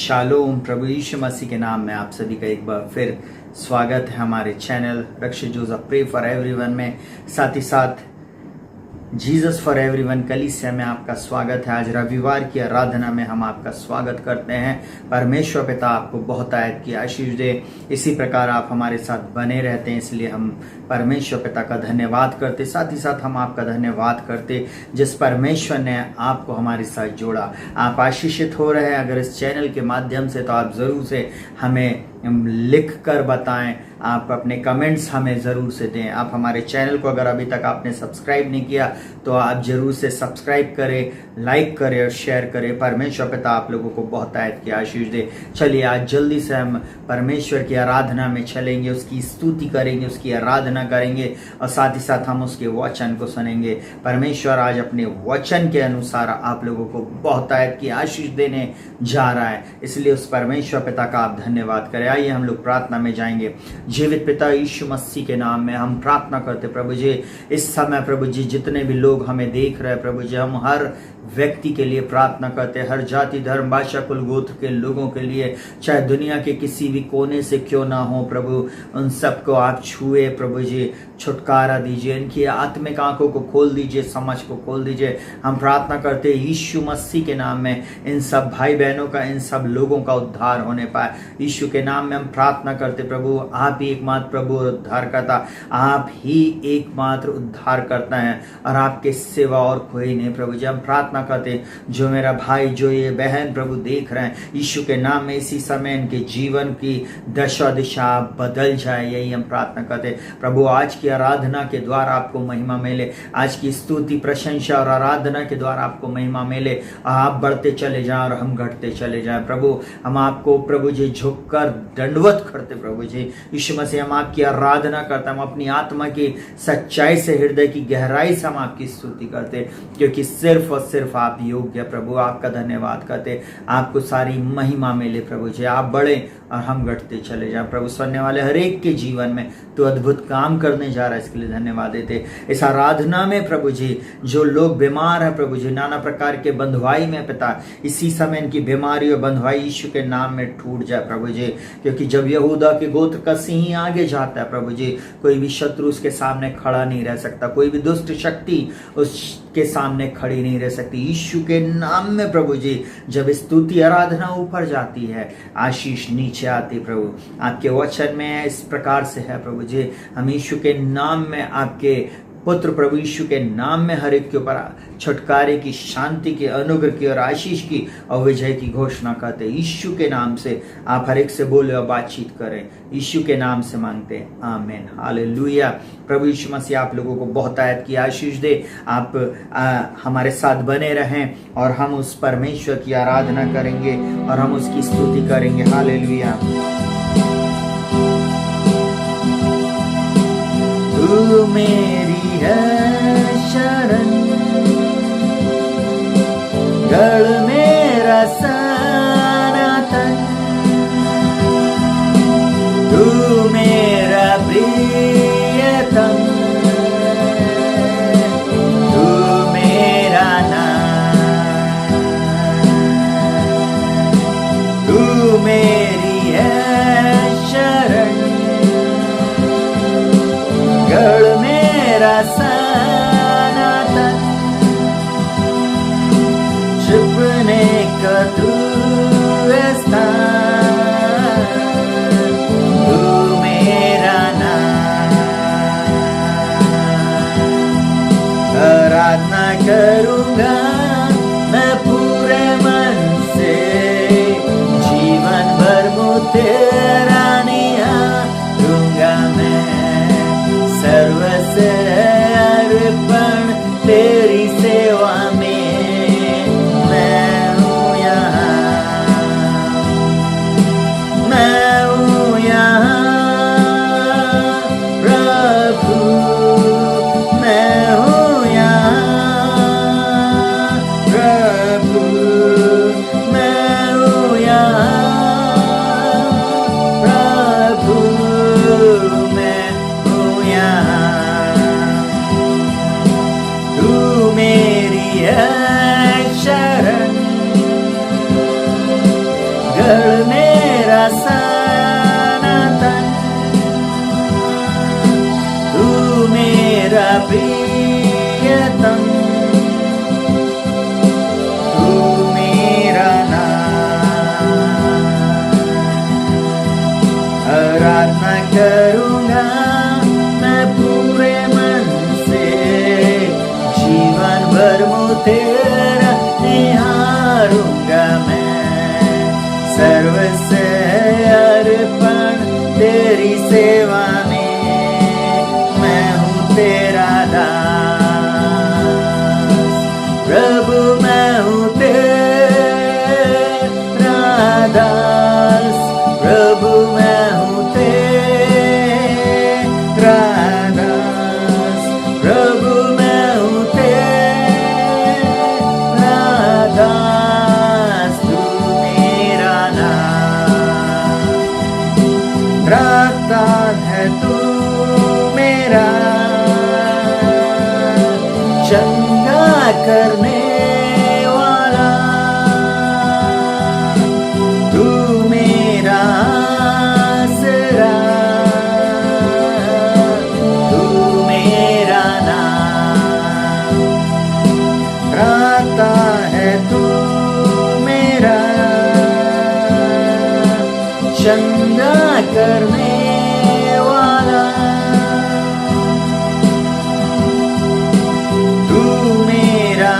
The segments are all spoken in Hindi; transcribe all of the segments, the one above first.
शालोम। प्रभु यीशु मसीह के नाम में आप सभी का एक बार फिर स्वागत है हमारे channel Rakshit Joseph pray for everyone में। साथ ही साथ जीसस फॉर एवरीवन कलीसिया में आपका स्वागत है। आज रविवार की आराधना में हम आपका स्वागत करते हैं। परमेश्वर पिता आपको बहुत आयत की आशीष दे। इसी प्रकार आप हमारे साथ बने रहते हैं, इसलिए हम परमेश्वर पिता का धन्यवाद करते। साथ ही साथ हम आपका धन्यवाद करते जिस परमेश्वर ने आपको हमारे साथ जोड़ा। आप आशीषित हो रहे हैं अगर इस चैनल के माध्यम से, तो आप जरूर से हमें लिख कर बताएं। आप अपने कमेंट्स हमें ज़रूर से दें। आप हमारे चैनल को अगर अभी तक आपने सब्सक्राइब नहीं किया तो आप ज़रूर से सब्सक्राइब करें, लाइक करें और शेयर करें। परमेश्वर पिता आप लोगों को बहुत आयत की आशीष दे। चलिए आज जल्दी से हम परमेश्वर की आराधना में चलेंगे, उसकी स्तुति करेंगे, उसकी आराधना करेंगे और साथ ही साथ हम उसके वचन को सुनेंगे। परमेश्वर आज अपने वचन के अनुसार आप लोगों को बहुत आयत की आशीष देने जा रहा है, इसलिए उस परमेश्वर पिता का आप धन्यवाद करें। आइए हम लोग प्रार्थना में जाएंगे। जीवित पिता यीशु मसीह के नाम में हम प्रार्थना करते प्रभु जी, इस समय प्रभु जी जितने भी लोग हमें देख रहे हैं प्रभु जी, हम हर व्यक्ति के लिए प्रार्थना करते हैं, हर जाति धर्म भाषा कुल गोत्र के लोगों के लिए, चाहे दुनिया के किसी भी कोने से क्यों ना हो प्रभु, उन सबको आप छुए प्रभु जी, छुटकारा दीजिए, इनकी आत्मिक आंखों को खोल दीजिए, समझ को खोल दीजिए। हम प्रार्थना करते हैं यीशु मसीह के नाम में इन सब भाई बहनों का, इन सब लोगों का उद्धार होने पाए। यीशु के नाम में हम प्रार्थना करते प्रभु, आप ही एकमात्र प्रभु उद्धार करता, आप ही एकमात्र उद्धार करता है और आपके सिवा और कोई नहीं प्रभु जी। हम प्रार्थना करते जो मेरा भाई, जो ये बहन प्रभु देख रहे हैं, यीशु के नाम में इसी समय इनके जीवन की दशा दिशा बदल जाए, यही हम प्रार्थना करते प्रभु। आज की आराधना के द्वारा आपको महिमा मिले, आज की स्तुति प्रशंसा और आराधना के द्वारा आपको महिमा मिले, आप बढ़ते चले जाएं और हम घटते चले जाएं प्रभु। हम आपको प्रभु जी झुककर दंडवत करते प्रभु जी। यीशु मसीह हम आपकी आराधना करते, हम अपनी आत्मा की सच्चाई से, हृदय की गहराई से हम आपकी स्तुति करते, क्योंकि सिर्फ और सिर्फ आप योग्य प्रभु। आपका धन्यवाद करते, आपको सारी महिमा मिले प्रभु जी। आप बढ़े और हम घटते चले जाएं प्रभु। सुनने वाले हर एक के जीवन में तो अद्भुत काम करने जा रहा है, इसके लिए धन्यवाद देते। इस आराधना में प्रभु जी जो लोग बीमार है प्रभु जी, नाना प्रकार के बंधुआई में पिता, इसी समय इनकी बीमारी और बंधुआई यीशु के नाम में टूट जाए प्रभु जी। क्योंकि जब यहूदा के गोत्र का सिंह आगे जाता है प्रभु जी, कोई भी शत्रु उसके सामने खड़ा नहीं रह सकता, कोई भी दुष्ट शक्ति उसके सामने खड़ी नहीं रह सकती। यीशु के नाम में प्रभु जी जब स्तुति आराधना ऊपर जाती है, आशीष नीचे आती प्रभु। आपके वचन में इस प्रकार से है प्रभु जी, हम यीशु के नाम में, आपके पुत्र प्रभु यीशु के नाम में हर एक के ऊपर छुटकारे की, शांति की, अनुग्रह की और आशीष की और विजय की घोषणा करते। यीशु के नाम से आप हर एक से बोले और बातचीत करें, यीशु के नाम से मांगते हैं, आमीन, हालेलुया। प्रभु यीशु मसीह आप लोगों को बहुत आयत की आशीष दे। आप हमारे साथ बने रहें और हम उस परमेश्वर की आराधना करेंगे और हम उसकी स्तुति करेंगे। हालेलुया। तू मेरी है शरण, गढ़ मेरा सनातन, तू मेरा प्रियतम, तू मेरा नाम, तू मेरी है शरण, गढ़ मेरा सनातन, छुपने का तू स्थान, तू मेरा नाम। आराधना करूंगा मैं पूरे मन से, जीवन भर मुझे तेरा निहारूंगा मैं, सर्वस्व अर्पण तेरी सेवा में मैं हूँ यहाँ, मैं हूँ यहाँ प्रभु, मैं हूँ यहाँ प्रभु, मैं हूँ यहाँ प्रभु, मैं हूँ यहाँ, तू मेरी है शरण, जड़ मेरा सनातन, तू मेरा प्रियतम, तू मेरा नाम। आराधना करूंगा मैं पूरे मन से, जीवन भर मुँह तेरा निहारूंगा मैं। सर्वस्व अर्पण तेरी सेवा में, मैं हूँ तेरा दास। प्रभु मैं हूँ तेरा दास, प्रभु मैं हूँ तेरा दास, प्रभु मैं हूँ तेरा दास, तू मेरा नाम। रखता है तू मेरा चंगा करने वाला, तू मेरा आसरा, तू मेरा नाम। रखता है तू मेरा चंगा करने वाला, तू मेरा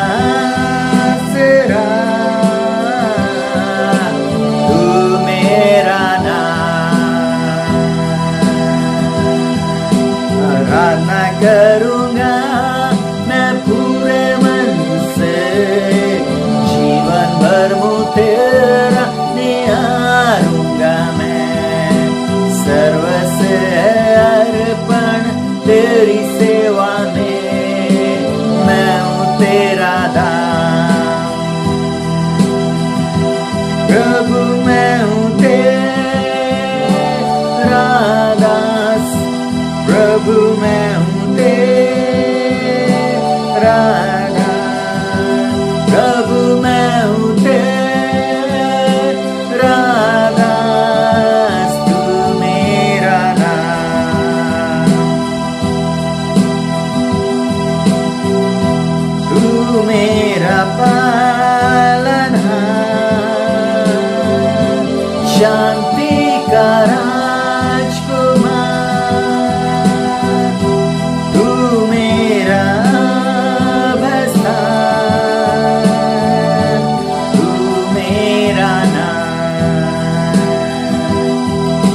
आसरा, तू मेरा नाम। आराधना करूंगा मैं पूरे मन से, जीवन भर मुँह तेरा निहारूंगा मैं। सर्वस्व अर्पण तेरी सेवा में, मैं हूँ तेरा दास। प्रभु मैं हूँ तेरा दास, प्रभु मैं हूँ तेरा दास, प्रभु मैं हूँ तेरा दास, तू मेरा नाम। तू मेरा पालनहार, शांति का राजकुमार, तू मेरा बस्तान, तू मेरा नाम।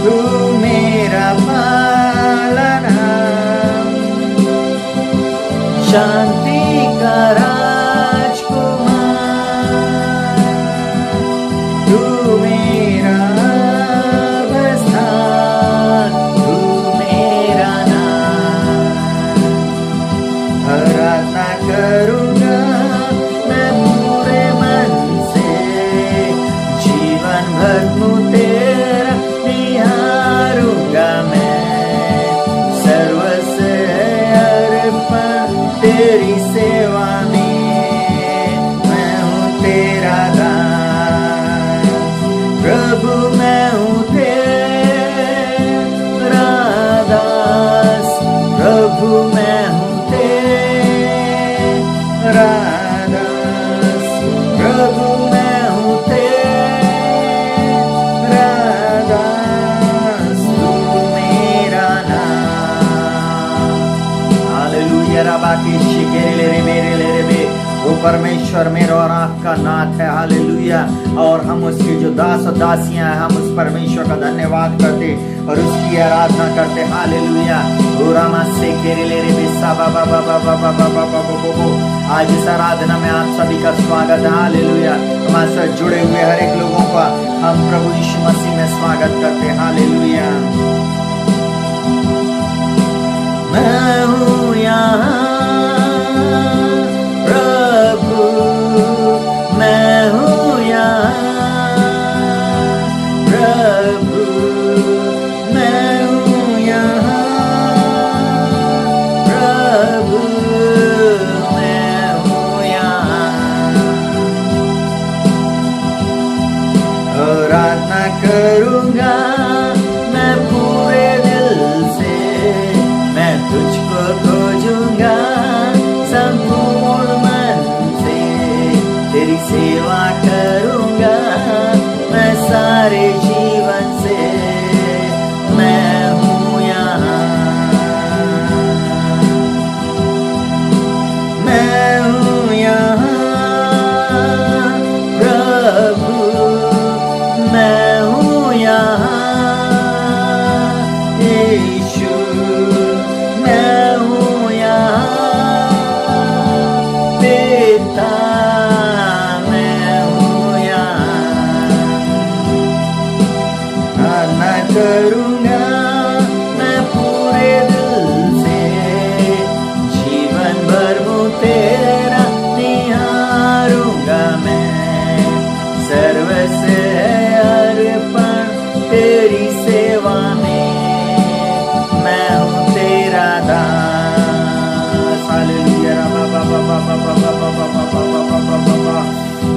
तू मेरा पालनहार, शांति का राजकुमार, तू मेरा बस्तान, तू मेरा नाम। आराधना करूंगा मैं पूरे मन से, जीवन भर मुँह तेरा निहारूंगा मैं। सर्वस्व अर्पण तेरी सेवा में, मैं हूँ तेरा दास। प्रभु मैं हूँ तेरा दास, प्रभु मैं हूँ तेरा दास, प्रभु मैं हूँ तेरा दास, तू मेरा नाम। हालेलुया। रबाकी शिकेरे रे मेरे ले रे बे, वो परमेश्वर मेरा और आपका नाथ है। हालेलुया। और हम उसके जो दास और दासियां हैं, हम उस परमेश्वर का धन्यवाद करते और उसकी आराधना करते। हालेलुया। आज इस आराधना में आप सभी का स्वागत है। हालेलुया। हमारे साथ जुड़े हुए हर एक लोगों का हम प्रभु यीशु मसीह में स्वागत करते हैं। हालेलुया। मैं हूँ यहाँ प्रभु, मैं हूँ यहाँ प्रभु, मैं हूँ यहाँ प्रभु, मैं हूँ यहाँ। आराधना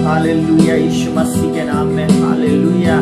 हालेलुया, यीशु मसीह के नाम में हालेलुया,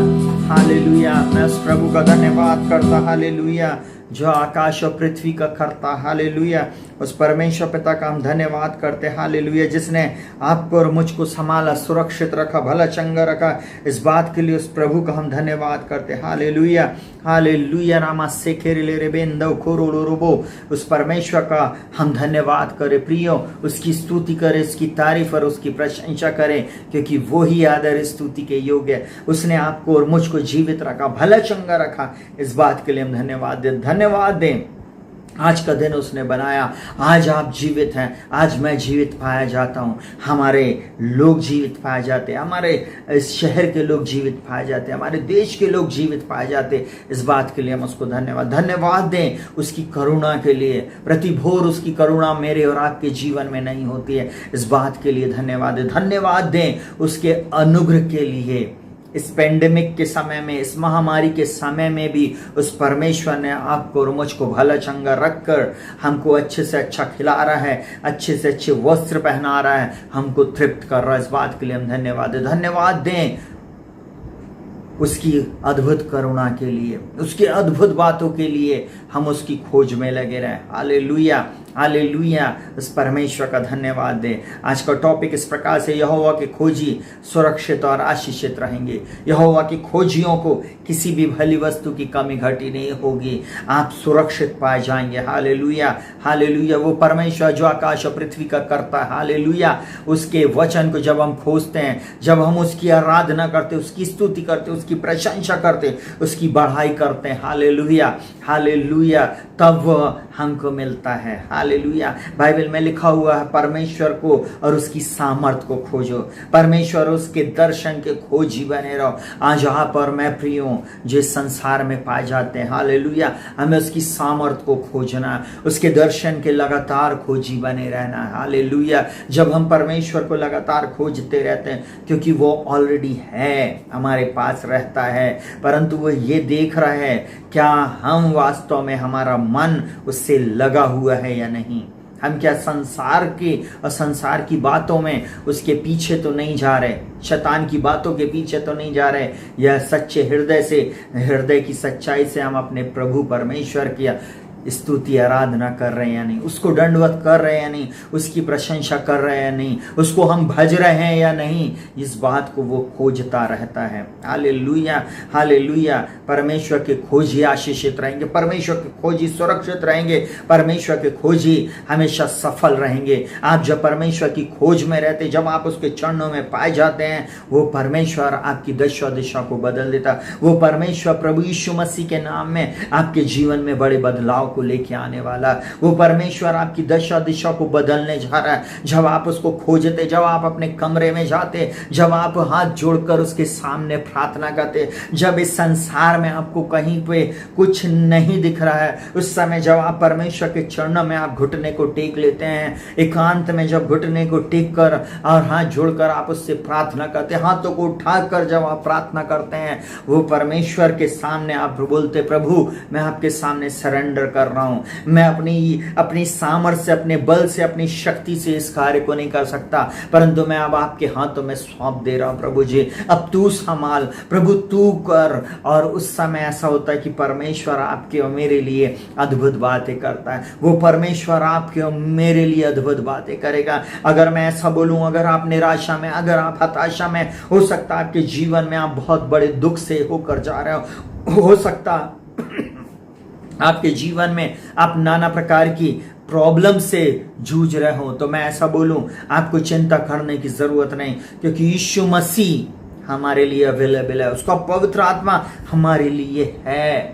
हालेलुया। मैं उस प्रभु का धन्यवाद करता, हालेलुया, जो आकाश और पृथ्वी का करता, हालेलुया। उस परमेश्वर पिता का हम धन्यवाद करते, हालेलुया, जिसने आपको और मुझको संभाला, सुरक्षित रखा, भला चंगा रखा। इस बात के लिए उस प्रभु का हम धन्यवाद करते, हालेलुया, हालेलुया। रामा सेखेरे ले रे बेंदो खोरो रोबो, उस परमेश्वर का हम धन्यवाद करें प्रियो, उसकी स्तुति करें, उसकी तारीफ और उसकी प्रशंसा करें, क्योंकि वो ही आदर स्तुति के योग्य है। उसने आपको और मुझको जीवित रखा, भला चंगा रखा। इस बात के लिए हम धन्यवाद दें। आज का दिन उसने बनाया, आज आप जीवित हैं, आज मैं जीवित पाया जाता हूँ, हमारे लोग जीवित पाए जाते हैं, हमारे इस शहर के लोग जीवित पाए जाते हैं, हमारे देश के लोग जीवित पाए जाते हैं। इस बात के लिए हम उसको धन्यवाद दें, उसकी करुणा के लिए। प्रतिभोर उसकी करुणा मेरे और आपके जीवन में नहीं होती है, इस बात के लिए धन्यवाद दें उसके अनुग्रह के लिए। इस पेंडेमिक के समय में, इस महामारी के समय में भी उस परमेश्वर ने आपको और मुझको भला चंगा रखकर हमको अच्छे से अच्छा खिला रहा है, अच्छे से अच्छे वस्त्र पहना रहा है, हमको तृप्त कर रहा है। इस बात के लिए हम धन्यवाद दें उसकी अद्भुत करुणा के लिए, उसकी अद्भुत बातों के लिए। हम उसकी खोज में लगे रहें। Hallelujah, hallelujah. उस परमेश्वर का धन्यवाद दें। आज का टॉपिक इस प्रकार से, यहोवा के खोजी सुरक्षित और आशीषित रहेंगे। यहोवा की खोजियों को किसी भी भली वस्तु की कमी घटी नहीं होगी, आप सुरक्षित पाए जाएंगे। Hallelujah, hallelujah. वो परमेश्वर जो आकाश और पृथ्वी का करता है, हालेलुया, उसके वचन को जब हम खोजते हैं, जब हम उसकी आराधना करते, उसकी स्तुति करते, उसकी प्रशंसा करते, उसकी बढ़ाई करते हैं, हालेलुया, हालेलुया, तब वह हमको मिलता है। हालेलुया। बाइबल में लिखा हुआ है, परमेश्वर को और उसकी सामर्थ को खोजो, परमेश्वर उसके दर्शन के खोजी बने रहो। आज आप और मैं प्रिय हूं जो इस संसार में पाए जाते हैं, हालेलुया, हमें उसकी सामर्थ को खोजना है, उसके दर्शन के लगातार खोजी बने रहना है। हालेलुया। जब हम परमेश्वर को लगातार खोजते रहते हैं, क्योंकि वो ऑलरेडी है, हमारे पास रहता है, परंतु वो ये देख रहा है क्या हम वास्तव में, हमारा मन उससे लगा हुआ है या नहीं। हम क्या संसार के और संसार की बातों में उसके पीछे तो नहीं जा रहे, शैतान की बातों के पीछे तो नहीं जा रहे, या सच्चे हृदय से, हृदय की सच्चाई से हम अपने प्रभु परमेश्वर की स्तुति आराधना कर रहे हैं या नहीं, उसको दंडवत कर रहे हैं या नहीं, उसकी प्रशंसा कर रहे हैं या नहीं, उसको हम भज रहे हैं या नहीं, इस बात को वो खोजता रहता है। Hallelujah, hallelujah. परमेश्वर के खोजी आशीषित रहेंगे, परमेश्वर के खोजी सुरक्षित रहेंगे, परमेश्वर के खोजी हमेशा सफल रहेंगे। आप जब परमेश्वर की खोज में रहते, जब आप उसके चरणों में पाए जाते हैं, वो परमेश्वर आपकी दशा दिशा को बदल देता। वो परमेश्वर प्रभु यीशु मसीह के नाम में आपके जीवन में बड़े बदलाव को लेके आने वाला। वो परमेश्वर आपकी दशा दिशा को बदलने जा रहा है। जब आप उसको खोजते, जब आप अपने कमरे में जाते, जब आप हाथ जोड़कर उसके सामने प्रार्थना करते, जब इस संसार में आपको कहीं पे कुछ नहीं दिख रहा है, उस समय जब आप परमेश्वर के चरणों में आप घुटने को टेक लेते हैं, एकांत में जब घुटने को टेक कर और हाथ जोड़कर आप उससे प्रार्थना करते हैं, हाथों को उठाकर जब आप प्रार्थना करते हैं, वो परमेश्वर के सामने आप बोलते, प्रभु मैं आपके सामने सरेंडर कर रहा हूं, मैं अपनी सामर्थ्य से, अपने बल से, अपनी शक्ति से इस कार्य को नहीं कर सकता, परंतु मैं अब आपके हाथों में सौंप दे रहा हूं। प्रभु जी अब तू संभाल, प्रभु तू कर। और उस समय ऐसा होता है कि परमेश्वर आपके और मेरे लिए अद्भुत बातें करता है। वो परमेश्वर आपके और मेरे लिए अद्भुत बातें करेगा। अगर मैं ऐसा बोलूं, अगर आप निराशा में, अगर आप हताशा में, हो सकता है आपके जीवन में आप बहुत बड़े दुख से होकर जा रहे हो सकता आपके जीवन में आप नाना प्रकार की प्रॉब्लम से जूझ रहे हो, तो मैं ऐसा बोलूं, आपको चिंता करने की जरूरत नहीं, क्योंकि यीशु मसीह हमारे लिए अवेलेबल है, उसका पवित्र आत्मा हमारे लिए है।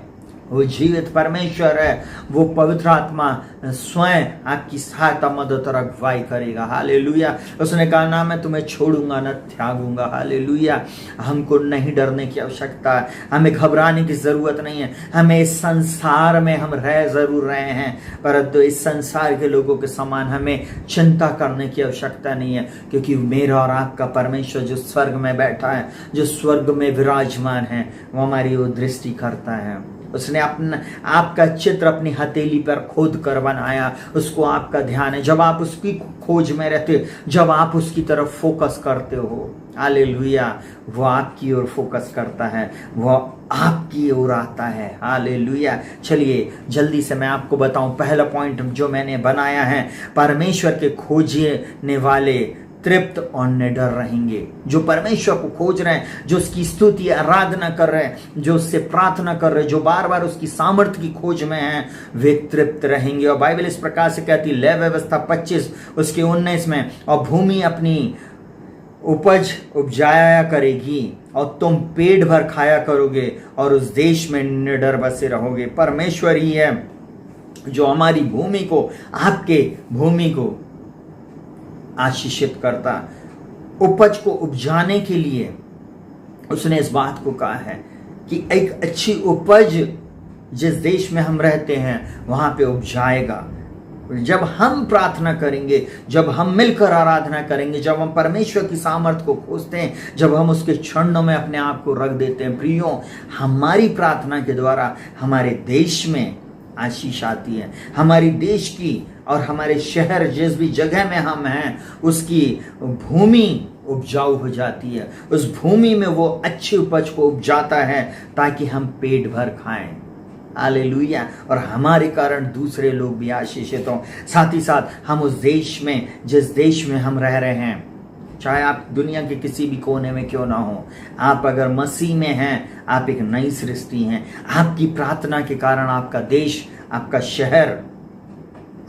वो जीवित परमेश्वर है, वो पवित्र आत्मा स्वयं आपकी सहायता, मदद और अगुवाई करेगा। हालेलुया। उसने कहा ना मैं तुम्हें छोड़ूंगा न त्यागूंगा। हालेलुया। हमको नहीं डरने की आवश्यकता है, हमें घबराने की जरूरत नहीं है। हमें इस संसार में हम रह जरूर रहे हैं, परंतु इस संसार के लोगों के समान हमें चिंता करने की आवश्यकता नहीं है, क्योंकि मेरा और आपका परमेश्वर जो स्वर्ग में बैठा है, जो स्वर्ग में विराजमान है, वो हमारी वो दृष्टि करता है। उसने अपना आपका चित्र अपनी हथेली पर खोद कर बनाया, उसको आपका ध्यान है। जब आप उसकी खोज में रहते, जब आप उसकी तरफ फोकस करते हो, हालेलुया, वो आपकी ओर फोकस करता है, वो आपकी ओर आता है, हालेलुया। चलिए जल्दी से मैं आपको बताऊं, पहला पॉइंट जो मैंने बनाया है, परमेश्वर के खोजने वाले तृप्त और निडर रहेंगे। जो परमेश्वर को खोज रहे हैं, जो उसकी स्तुति आराधना कर रहे हैं, जो उससे प्रार्थना कर रहे हैं, जो बार बार उसकी सामर्थ्य की खोज में हैं, वे तृप्त रहेंगे। और बाइबल इस प्रकार से कहती, लय व्यवस्था 25 उसके 19 में, और भूमि अपनी उपज उपजाया करेगी और तुम पेट भर खाया करोगे और उस देश में निडर बसे रहोगे। परमेश्वर ही है जो हमारी भूमि को, आपके भूमि को आशीषित करता। उपज को उपजाने के लिए उसने इस बात को कहा है कि एक अच्छी उपज जिस देश में हम रहते हैं वहां पे उपजाएगा। जब हम प्रार्थना करेंगे, जब हम मिलकर आराधना करेंगे, जब हम परमेश्वर की सामर्थ को खोजते हैं, जब हम उसके चरणों में अपने आप को रख देते हैं, प्रियो, हमारी प्रार्थना के द्वारा हमारे देश में आशीष आती है। हमारी देश की और हमारे शहर, जिस भी जगह में हम हैं, उसकी भूमि उपजाऊ हो जाती है। उस भूमि में वो अच्छी उपज को उपजाता है ताकि हम पेट भर खाएं, हालेलुया, और हमारे कारण दूसरे लोग भी आशीषित हों। साथ ही साथ हम उस देश में, जिस देश में हम रह रहे हैं, चाहे आप दुनिया के किसी भी कोने में क्यों ना हो, आप अगर मसीह में हैं, आप एक नई सृष्टि हैं। आपकी प्रार्थना के कारण आपका देश, आपका शहर,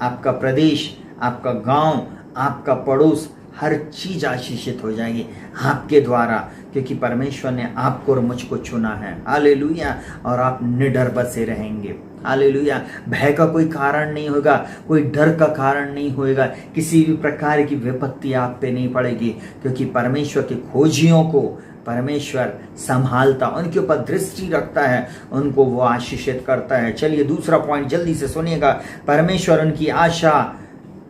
आपका प्रदेश, आपका गांव, आपका पड़ोस, हर चीज आशीषित हो जाएगी आपके द्वारा, क्योंकि परमेश्वर ने आपको और मुझको चुना है, हालेलुया। और आप निडर बसे रहेंगे, हालेलुया। भय का कोई कारण नहीं होगा, कोई डर का कारण नहीं होएगा, किसी भी प्रकार की विपत्ति आप पे नहीं पड़ेगी, क्योंकि परमेश्वर के खोजियों को परमेश्वर संभालता, उनके ऊपर दृष्टि रखता है, उनको वो आशीषित करता है। चलिए दूसरा पॉइंट जल्दी से सुनिएगा, परमेश्वर उनकी आशा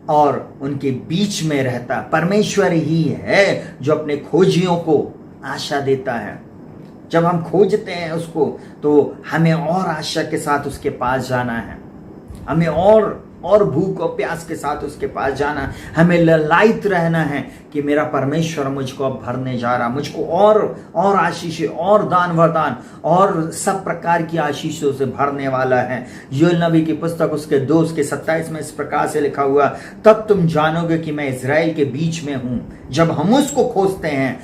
और उनके बीच में रहता। परमेश्वर ही है जो अपने खोजियों को आशा देता है। जब हम खोजते हैं उसको, तो हमें और आशा के साथ उसके पास जाना है, हमें और भूख और प्यास के साथ उसके पास जाना, हमें ललायित रहना है कि मेरा परमेश्वर मुझको अब भरने जा रहा, मुझको और आशीष, और दान वरदान और सब प्रकार की आशीषों से भरने वाला है। योएल नबी की पुस्तक उसके 2:27 में इस प्रकार से लिखा हुआ, तब तुम जानोगे कि मैं इज़राइल के बीच में हूं। जब हम उसको खोजते हैं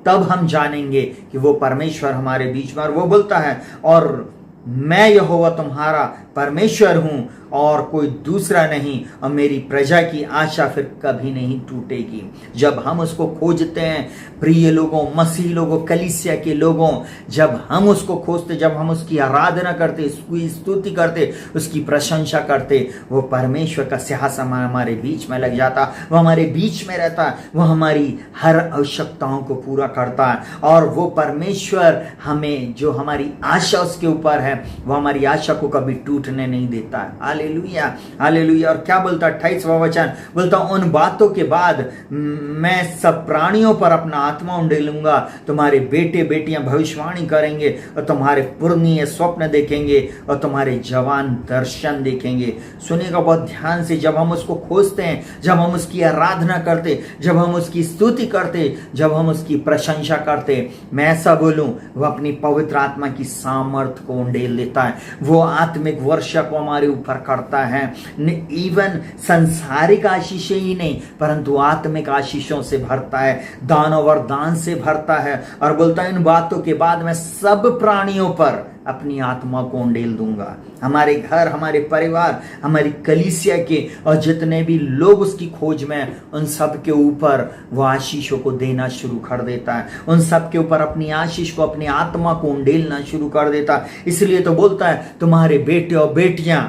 तब हम जानेंगे कि वो परमेश्वर हमारे बीच में, और वो बोलता है, और मैं यहोवा तुम्हारा परमेश्वर हूं और कोई दूसरा नहीं, और मेरी प्रजा की आशा फिर कभी नहीं टूटेगी। जब हम उसको खोजते हैं, प्रिय लोगों, मसीह लोगों, कलीसिया के लोगों, जब हम उसको खोजते, जब हम उसकी आराधना करते, उसकी स्तुति करते, उसकी प्रशंसा करते, वो परमेश्वर का सिंहासन हमारे बीच में लग जाता, वो हमारे बीच में रहता, वो हमारी हर आवश्यकताओं को पूरा करता है। और वो परमेश्वर हमें, जो हमारी आशा उसके ऊपर है, वो हमारी आशा को कभी टूटने नहीं देता है, हालेलुया, हालेलुया। और क्या बोलता 28वां वचन बोलता, उन बातों के बाद मैं सब प्राणियों पर अपना आत्मा उंडेलूंगा, तुम्हारे बेटे बेटियां भविष्यवाणी करेंगे और तुम्हारे पुरनिये स्वप्न देखेंगे और तुम्हारे जवान दर्शन देखेंगे। सुनिएगा बहुत ध्यान से, जब हम उसको खोजते हैं, जब हम उसकी आराधना करते, जब हम उसकी स्तुति करते, जब हम उसकी प्रशंसा करते, मैं ऐसा बोलूं, वह अपनी पवित्र आत्मा की सामर्थ को उंडेल देता है, वो आत्मिक वर्षा को हमारे ऊपर करता है। इवन संसारिक आशीषें ही नहीं, परंतु आत्मिक आशीषों से भरता है, दान और वरदान से भरता है। और बोलता है, इन बातों के बाद मैं सब प्राणियों पर अपनी आत्मा को उंडेल दूंगा। हमारे घर, हमारे परिवार, हमारी कलीसिया के और जितने भी लोग उसकी खोज में, उन सब के ऊपर वो आशीषों को देना शुरू कर देता है, उन सब के ऊपर अपनी आशीष को, अपनी आत्मा को उंडेलना शुरू कर देता है। इसलिए तो बोलता है, तुम्हारे बेटे और बेटियां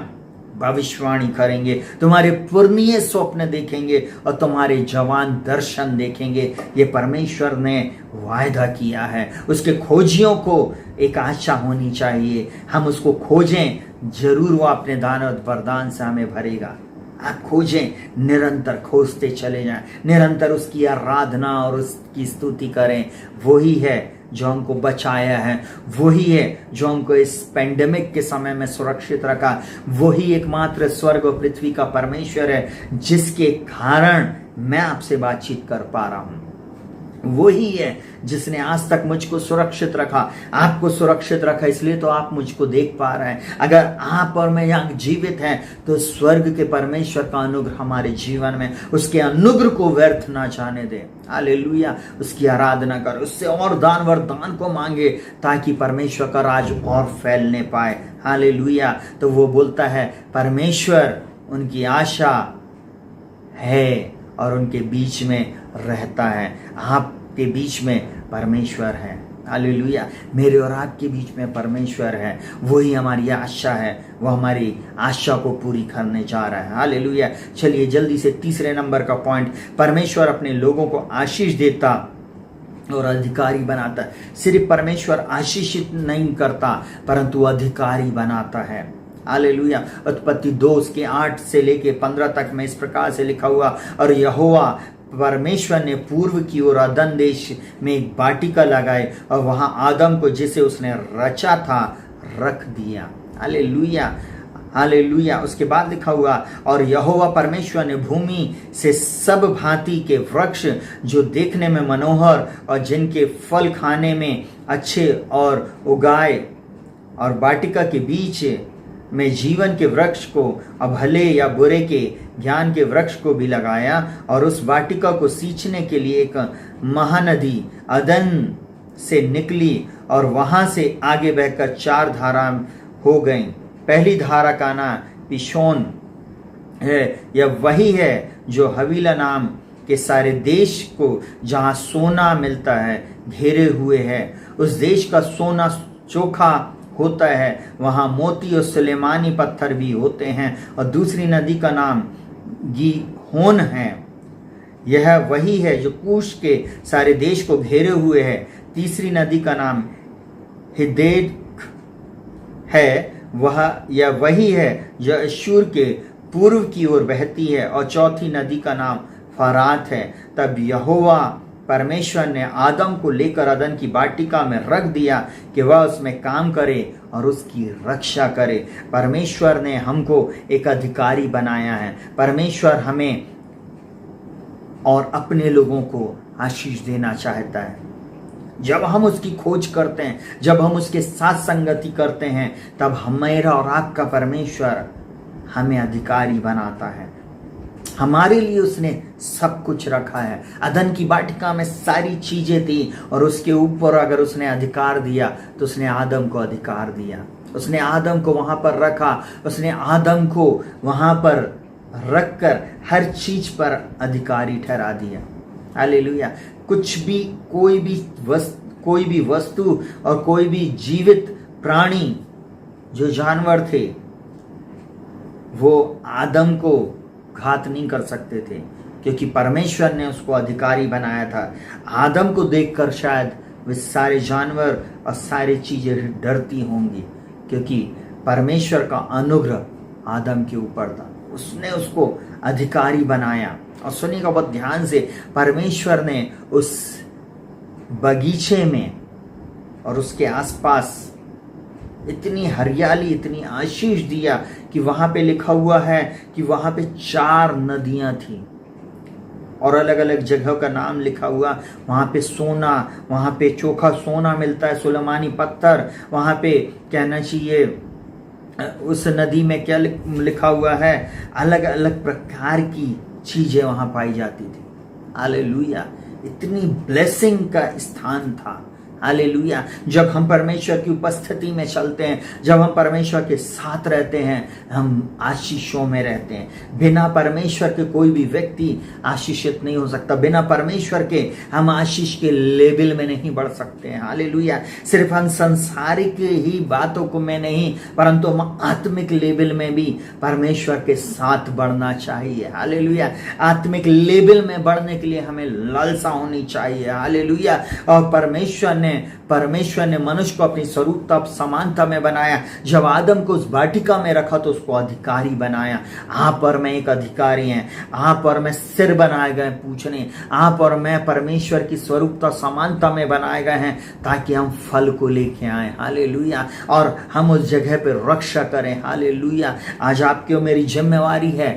भविष्यवाणी करेंगे, तुम्हारे पुरनिये स्वप्न देखेंगे और तुम्हारे जवान दर्शन देखेंगे। ये परमेश्वर ने वायदा किया है। उसके खोजियों को एक आशा होनी चाहिए, हम उसको खोजें, जरूर वो अपने दान और वरदान से हमें भरेगा। आप खोजें, निरंतर खोजते चले जाएं, निरंतर उसकी आराधना और उसकी स्तुति करें। वही है जो हमको बचाया है, वही है जो हमको इस पेंडेमिक के समय में सुरक्षित रखा, वही एकमात्र स्वर्ग और पृथ्वी का परमेश्वर है जिसके कारण मैं आपसे बातचीत कर पा रहा हूं। वही है जिसने आज तक मुझको सुरक्षित रखा, आपको सुरक्षित रखा, इसलिए तो आप मुझको देख पा रहे हैं। अगर आप और मैं यहाँ जीवित हैं तो स्वर्ग के परमेश्वर का अनुग्रह हमारे जीवन में, उसके अनुग्रह को व्यर्थ ना जाने दें। हालेलुया, उसकी आराधना कर, उससे और दान वरदान को मांगे ताकि परमेश्वर का राज और फैलने पाए। हालेलुया। तो वो बोलता है परमेश्वर उनकी आशा है और उनके बीच में रहता है। आपके बीच में परमेश्वर है। हालेलुया, मेरे और आपके बीच में परमेश्वर है, वही हमारी आशा है, वो हमारी आशा को पूरी करने जा रहा है। हालेलुया। चलिए जल्दी से तीसरे नंबर का पॉइंट, परमेश्वर अपने लोगों को आशीष देता और अधिकारी बनाता है। सिर्फ परमेश्वर आशीषित नहीं करता परंतु अधिकारी बनाता है। हालेलुया। उत्पत्ति 2 उसके 8 से लेके 15 तक में इस प्रकार से लिखा हुआ, और यहोवा परमेश्वर ने पूर्व की ओर अदन देश में एक वाटिका लगाई और वहां आदम को जिसे उसने रचा था रख दिया। Hallelujah, hallelujah. उसके बाद लिखा हुआ, और यहोवा परमेश्वर ने भूमि से सब भांति के वृक्ष जो देखने में मनोहर और जिनके फल खाने में अच्छे और उगाए, और वाटिका के बीच में जीवन के वृक्ष को और भले या बुरे के ज्ञान के वृक्ष को भी लगाया, और उस वाटिका को सींचने के लिए एक महानदी अदन से निकली और वहां से आगे बहकर 4 धारा हो गई। पहली धारा का नाम पिशोन है, यह वही है जो हवीला नाम के सारे देश को जहां सोना मिलता है घेरे हुए है। उस देश का सोना चोखा होता है, वहां मोती और सुलेमानी पत्थर भी होते हैं। और दूसरी नदी का नाम गीहोन है, यह वही है जो कूश के सारे देश को घेरे हुए है। तीसरी नदी का नाम हिदेक है, यह वही है जो अश्शूर के पूर्व की ओर बहती है। और चौथी नदी का नाम फरात है। तब यहोवा परमेश्वर ने आदम को लेकर अदन की वाटिका में रख दिया कि वह उसमें काम करे और उसकी रक्षा करे। परमेश्वर ने हमको एक अधिकारी बनाया है। परमेश्वर हमें और अपने लोगों को आशीष देना चाहता है। जब हम उसकी खोज करते हैं, जब हम उसके साथ संगति करते हैं, तब हमारा और आपका परमेश्वर हमें अधिकारी बनाता है। हमारे लिए उसने सब कुछ रखा है। अदन की वाटिका में सारी चीजें थी और उसके ऊपर अगर उसने अधिकार दिया तो उसने आदम को अधिकार दिया। उसने आदम को वहां पर रखा, उसने आदम को वहां पर रखकर हर चीज पर अधिकारी ठहरा दिया। हालेलुया। कुछ भी, कोई भी वस्तु और कोई भी जीवित प्राणी जो जानवर थे वो आदम को घात नहीं कर सकते थे, क्योंकि परमेश्वर ने उसको अधिकारी बनाया था। आदम को देखकर शायद वे सारे जानवर और सारी चीजें डरती होंगी, क्योंकि परमेश्वर का अनुग्रह आदम के ऊपर था। उसने उसको अधिकारी बनाया। और सुनिएगा बहुत ध्यान से, परमेश्वर ने उस बगीचे में और उसके आसपास इतनी हरियाली, इतनी आशीष दिया कि वहां पे लिखा हुआ है कि वहां पे 4 नदियां थी और अलग अलग जगह का नाम लिखा हुआ। वहां पे सोना, वहां पे चोखा सोना मिलता है, सुलेमानी पत्थर, वहां पे कहना चाहिए उस नदी में क्या लिखा हुआ है, अलग अलग प्रकार की चीजें वहां पाई जाती थी। हालेलुया। इतनी ब्लेसिंग का स्थान था। हालेलुया। जब हम परमेश्वर की उपस्थिति में चलते हैं, जब हम परमेश्वर के साथ रहते हैं, हम आशीषों में रहते हैं। बिना परमेश्वर के कोई भी व्यक्ति आशीषित नहीं हो सकता। बिना परमेश्वर के हम आशीष के लेवल में नहीं बढ़ सकते हैं। हालेलुया। सिर्फ हम सांसारिक ही बातों को में नहीं, परंतु हम आत्मिक लेवल में भी परमेश्वर के साथ बढ़ना चाहिए। हालेलुया। आत्मिक लेवल में बढ़ने के लिए हमें लालसा होनी चाहिए। हालेलुया। और परमेश्वर ने में परमेश्वर ने मनुष्य को अपनी स्वरूपता समानता में बनाया। जब आदम को उस वाटिका में रखा तो उसको अधिकारी बनाया। आप और मैं एक अधिकारी हैं। आप और मैं सिर बनाए गए पूछने। आप और मैं परमेश्वर की स्वरूपता समानता में बनाए गए हैं ताकि हम फल को लेके आए। हालेलुया। और हम उस जगह पे रक्षा करें। हालेलुया। आज आपकी और मेरी जिम्मेवारी है,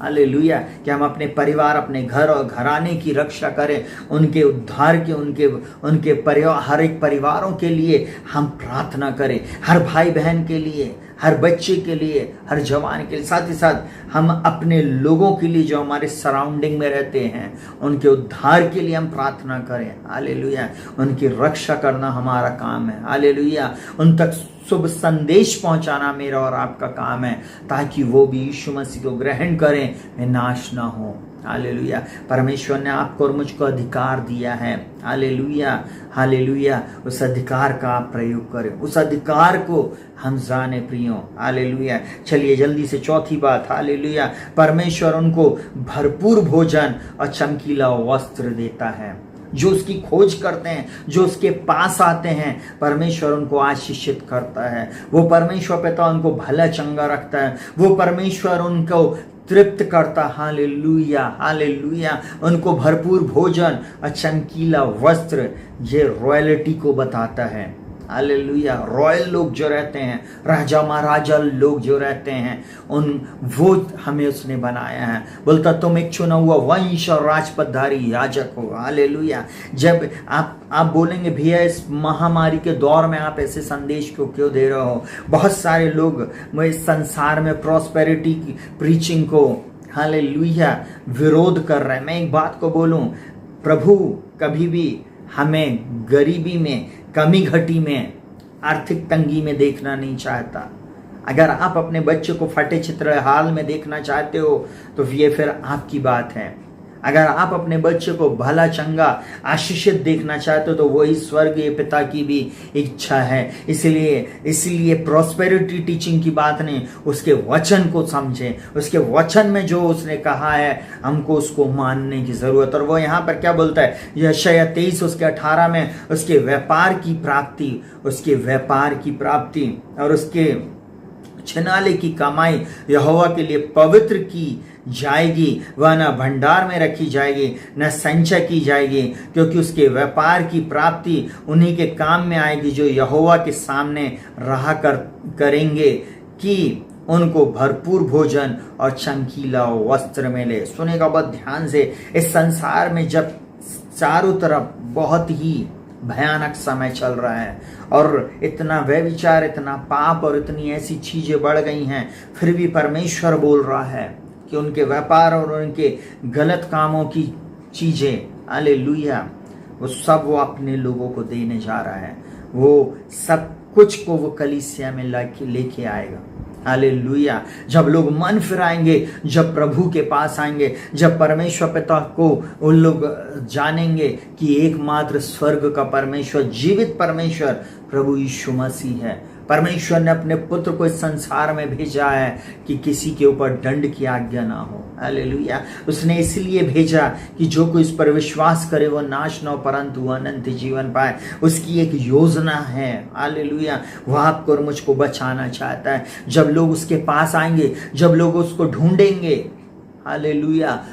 हालेलुया, कि हम अपने परिवार, अपने घर और घराने की रक्षा करें, उनके उद्धार की, उनके परिवार, हर एक परिवारों के लिए हम प्रार्थना करें, हर भाई बहन के लिए, हर बच्चे के लिए, हर जवान के लिए। साथ ही साथ हम अपने लोगों के लिए जो हमारे सराउंडिंग में रहते हैं उनके उद्धार के लिए हम प्रार्थना करें। हालेलुया। उनकी रक्षा करना हमारा काम है। हालेलुया। उन तक शुभ संदेश पहुंचाना मेरा और आपका काम है ताकि वो भी यीशु मसीह को ग्रहण करें, वे नाश ना हो। हालेलुया। परमेश्वर ने आपको और मुझको अधिकार दिया है। हालेलुया। हालेलुया। उस अधिकार का आप प्रयोग करें, उस अधिकार को हम जाने प्रियो। हालेलुया। चलिए जल्दी से चौथी बात, हालेलुया, परमेश्वर उनको भरपूर भोजन और चमकीला वस्त्र देता है। जो उसकी खोज करते हैं, जो उसके पास आते हैं, परमेश्वर उनको आशीषित करता है। वो परमेश्वर पिता उनको भला चंगा रखता है। वो परमेश्वर उनको तृप्त करता। हालेलुया। हालेलुया। उनको भरपूर भोजन और चमकीला वस्त्र, ये रॉयल्टी को बताता है। हालेलुया। रॉयल लोग जो रहते हैं, राजा महाराजा लोग जो रहते हैं, वो हमें उसने बनाया है। बोलता तुम एक चुना हुआ वंश और राजपदधारी याजक हो। हालेलुया। जब आप बोलेंगे भैया इस महामारी के दौर में आप ऐसे संदेश क्यों दे रहे हो? बहुत सारे लोग इस संसार में प्रॉस्पेरिटी की प्रीचिंग को, हालेलुया, विरोध कर रहे हैं। मैं एक बात को बोलूं, प्रभु कभी भी हमें गरीबी में, कमी घटी में, आर्थिक तंगी में देखना नहीं चाहता। अगर आप अपने बच्चे को फटे चित्र हाल में देखना चाहते हो तो ये फिर आपकी बात है। अगर आप अपने बच्चे को भला चंगा आशीषित देखना चाहते हो तो वही स्वर्गीय पिता की भी इच्छा है। इसलिए प्रॉस्पेरिटी टीचिंग की बात नहीं, उसके वचन को समझें। उसके वचन में जो उसने कहा है हमको उसको मानने की जरूरत। और वो यहाँ पर क्या बोलता है, यशायाह 23 उसके 18 में, उसके व्यापार की प्राप्ति और उसके छिनाले की कमाई यहोवा के लिए पवित्र की जाएगी, वह न भंडार में रखी जाएगी न संचय की जाएगी, क्योंकि उसके व्यापार की प्राप्ति उन्हीं के काम में आएगी जो यहोवा के सामने रहा करेंगे कि उनको भरपूर भोजन और चमकीला वस्त्र मिले। सुनेगा बहुत ध्यान से। इस संसार में जब चारों तरफ बहुत ही भयानक समय चल रहा है और इतना व्यभिचार, इतना पाप और इतनी ऐसी चीजें बढ़ गई हैं, फिर भी परमेश्वर बोल रहा है कि उनके व्यापार और उनके गलत कामों की चीजें, हालेलुया, वो अपने लोगों को देने जा रहा है। वो सब कुछ को वो कलीसिया में लेके आएगा। हालेलुया। जब लोग मन फिराएंगे, जब प्रभु के पास आएंगे, जब परमेश्वर पिता को उन लोग जानेंगे कि एकमात्र स्वर्ग का परमेश्वर, जीवित परमेश्वर प्रभु यीशु मसीह है। परमेश्वर ने अपने पुत्र को इस संसार में भेजा है कि किसी के ऊपर दंड की आज्ञा ना हो। हालेलुया। उसने इसलिए भेजा कि जो कोई इस पर विश्वास करे वो नाश न हो परंतु अनंत जीवन पाए। उसकी एक योजना है। हालेलुया। वह आपको और मुझको बचाना चाहता है। जब लोग उसके पास आएंगे, जब लोग उसको ढूंढेंगे, हालेलुया,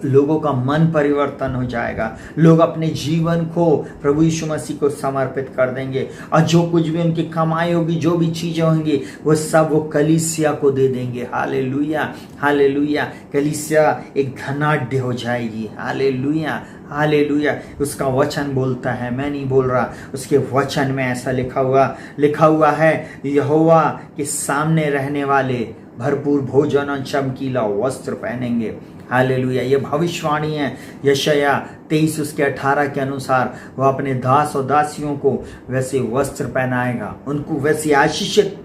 लोगों का मन परिवर्तन हो जाएगा। लोग अपने जीवन को प्रभु यीशु मसीह को समर्पित कर देंगे और जो कुछ भी उनकी कमाई होगी, जो भी चीजें होंगी, वो सब वो कलीसिया को दे देंगे। हालेलुया। हालेलुया। कलीसिया एक धनाढ्य हो जाएगी। हालेलुया। हालेलुया। उसका वचन बोलता है, मैं नहीं बोल रहा, उसके वचन में ऐसा लिखा हुआ है, यहोवा के सामने रहने वाले भरपूर भोजन और चमकीला वस्त्र पहनेंगे। हालेलुया। ये भविष्यवाणी है यशायाह 23 उसके 18 के अनुसार। वह अपने दास और दासियों को वैसे वस्त्र पहनाएगा, उनको वैसे आशीषित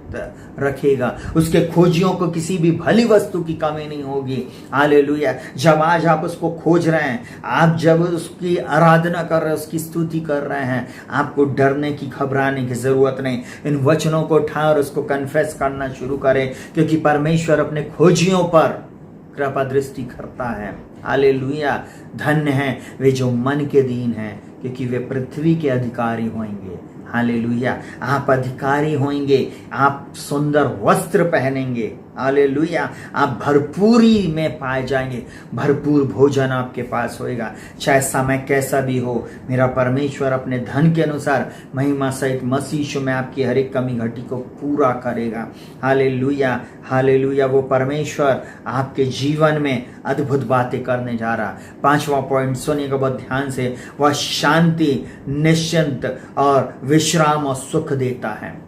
रखेगा। उसके खोजियों को किसी भी भली वस्तु की कमी नहीं होगी। हालेलुया। जब आज आप उसको खोज रहे हैं, आप जब उसकी आराधना कर रहे हैं, उसकी स्तुति कर रहे हैं, आपको डरने की, घबराने की जरूरत नहीं। इन वचनों को उठाएं और उसको कन्फेस करना शुरू करें, क्योंकि परमेश्वर अपने खोजियों पर कृपा दृष्टि करता है। हालेलुया। धन्य है वे जो मन के दीन हैं, क्योंकि वे पृथ्वी के अधिकारी होंगे। हालेलुया। आप अधिकारी होंगे, आप सुंदर वस्त्र पहनेंगे। हालेलुया। आप भरपूरी में पाए जाएंगे, भरपूर भोजन आपके पास होएगा। चाहे समय कैसा भी हो, मेरा परमेश्वर अपने धन के अनुसार महिमा सहित मसीह यीशु में आपकी हर एक कमी घटी को पूरा करेगा। Hallelujah, hallelujah. वो परमेश्वर आपके जीवन में अद्भुत बातें करने जा रहा। 5वां पॉइंट सुनिएगा बहुत ध्यान से। वह शांति, निश्चिंत और विश्राम और सुख देता है।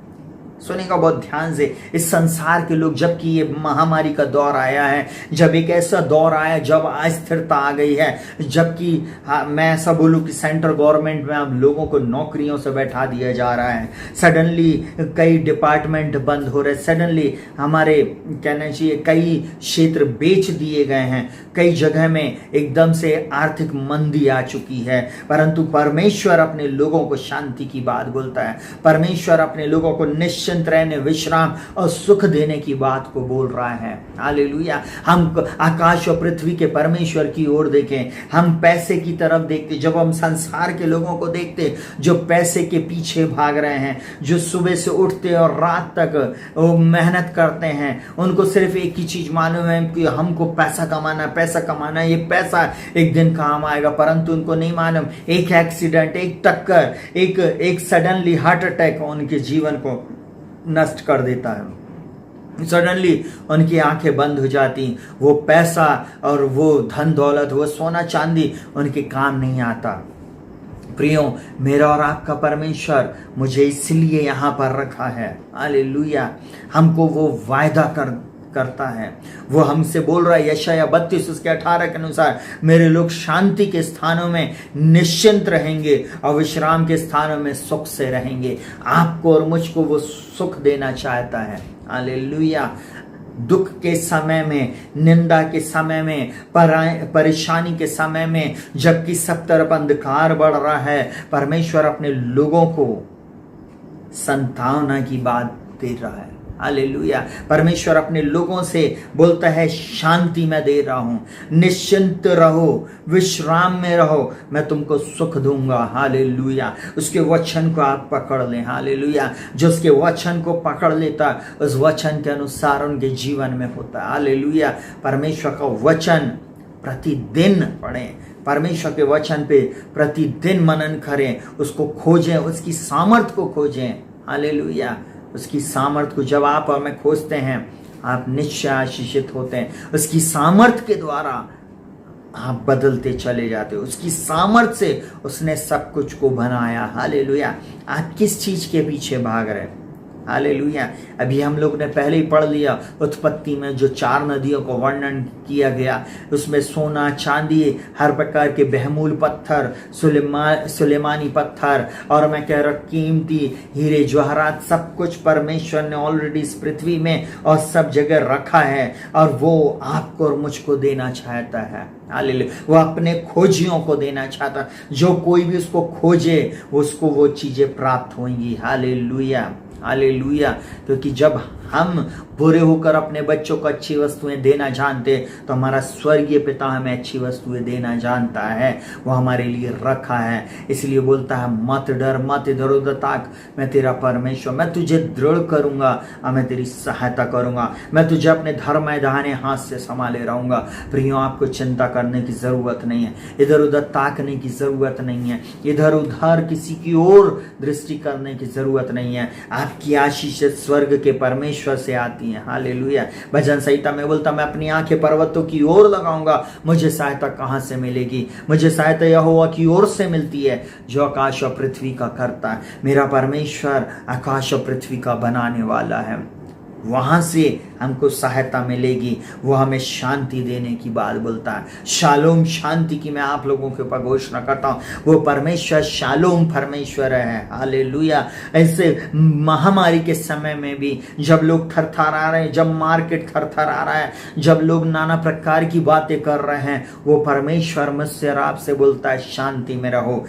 सुनिएगा बहुत ध्यान से। इस संसार के लोग, जबकि ये महामारी का दौर आया है, जब एक ऐसा दौर आया जब अस्थिरता आ गई है, जबकि मैं ऐसा बोलूं कि सेंट्रल गवर्नमेंट में अब लोगों को नौकरियों से बैठा दिया जा रहा है, सडनली कई डिपार्टमेंट बंद हो रहे, सडनली हमारे कहना चाहिए कई क्षेत्र बेच दिए गए हैं, कई जगह में एकदम से आर्थिक मंदी आ चुकी है, परंतु परमेश्वर अपने लोगों को शांति की बात बोलता है। परमेश्वर अपने लोगों को निश्चिंत रहने, विश्राम और सुख देने की बात को बोल रहा है। हालेलुया। हम आकाश और पृथ्वी के परमेश्वर की ओर देखें। हम पैसे की तरफ देखते, जब हम संसार के लोगों को देखते जो पैसे के पीछे भाग रहे हैं, जो सुबह से उठते और रात तक मेहनत करते हैं, उनको सिर्फ एक ही चीज मालूम है कि हमको पैसा कमाना, पैसा कमाना, ये पैसा एक दिन काम आएगा, परंतु उनको नहीं मालूम एक एक्सीडेंट, एक टक्कर, एक सडनली हार्ट अटैक उनके जीवन को नष्ट कर देता है। सडनली उनकी आंखें बंद हो जाती, वो पैसा और वो धन दौलत, वो सोना चांदी उनके काम नहीं आता। प्रियो, मेरा और आपका परमेश्वर मुझे इसलिए यहां पर रखा है। हालेलुया। हमको वो वायदा करता है, वो हमसे बोल रहा है यशायाह 32 उसके 18 के अनुसार, मेरे लोग शांति के स्थानों में निश्चिंत रहेंगे और विश्राम के स्थानों में सुख से रहेंगे। आपको और मुझको वो सुख देना चाहता है। हालेलुया। दुख के समय में, निंदा के समय में, परेशानी के समय में, जबकि सब तरफ अंधकार बढ़ रहा है, परमेश्वर अपने लोगों को संतावना की बात दे रहा है। हालेलुया। परमेश्वर अपने लोगों से बोलता है शांति मैं दे रहा हूं, निश्चिंत रहो, विश्राम में रहो, मैं तुमको सुख दूंगा। हालेलुया। उसके वचन को आप पकड़ लें। हालेलुया। जो उसके वचन को पकड़ लेता, उस वचन के अनुसार उनके जीवन में होता है। हालेलुया। परमेश्वर का वचन प्रतिदिन पढ़ें, परमेश्वर के वचन पे प्रतिदिन मनन करें, उसको खोजें, उसकी सामर्थ को खोजें। हालेलुया। उसकी सामर्थ को जब आप और मैं खोजते हैं, आप निश्चय आशीषित होते हैं। उसकी सामर्थ के द्वारा आप बदलते चले जाते हो। उसकी सामर्थ से उसने सब कुछ को बनाया। हालेलुया। आप किस चीज के पीछे भाग रहे हैं? हालेलुया। अभी हम लोग ने पहले ही पढ़ लिया उत्पत्ति में जो 4 नदियों को वर्णन किया गया, उसमें सोना, चांदी, हर प्रकार के बहुमूल्य पत्थर, सुलेमानी पत्थर, और मैं कह रहा कीमती हीरे जवाहरात, सब कुछ परमेश्वर ने ऑलरेडी इस पृथ्वी में और सब जगह रखा है, और वो आपको और मुझको देना चाहता है। हालेलुया। वो अपने खोजियों को देना चाहता, जो कोई भी उसको खोजे उसको वो चीजें प्राप्त होंगी। हालेलुया। हालेलुया। क्योंकि जब हम बुरे होकर अपने बच्चों को अच्छी वस्तुएं देना जानते, तो हमारा स्वर्गीय पिता हमें अच्छी वस्तुएं देना जानता है, वो हमारे लिए रखा है। इसलिए बोलता है मत डर, मत इधर उधर ताक, मैं तेरा परमेश्वर, मैं तुझे दृढ़ करूंगा और मैं तेरी सहायता करूंगा, मैं तुझे अपने धर्म मैदाने हाथ से संभाले रहूंगा। प्रियो, आपको चिंता करने की जरूरत नहीं है, इधर उधर ताकने की जरूरत नहीं है, इधर उधर किसी की ओर दृष्टि करने की जरूरत नहीं है। आपकी आशीष स्वर्ग के परमेश्वर से आती है। हालेलुया। भजन संहिता में बोलता, मैं अपनी आंखें पर्वतों की ओर लगाऊंगा, मुझे सहायता कहां से मिलेगी? मुझे सहायता यहोवा की ओर से मिलती है, जो आकाश और पृथ्वी का करता है। मेरा परमेश्वर आकाश और पृथ्वी का बनाने वाला है, वहां से हमको सहायता मिलेगी। वो हमें शांति देने की बात बोलता है। शालोम, शांति की मैं आप लोगों के ऊपर घोषणा करता हूं। वो परमेश्वर शालोम परमेश्वर है। हालेलुया। ऐसे महामारी के समय में भी जब लोग थरथरा रहे हैं, जब मार्केट थरथरा रहा है, जब लोग नाना प्रकार की बातें कर रहे हैं, वो परमेश्वर मुझसे और आपसे बोलता है शांति में रहो,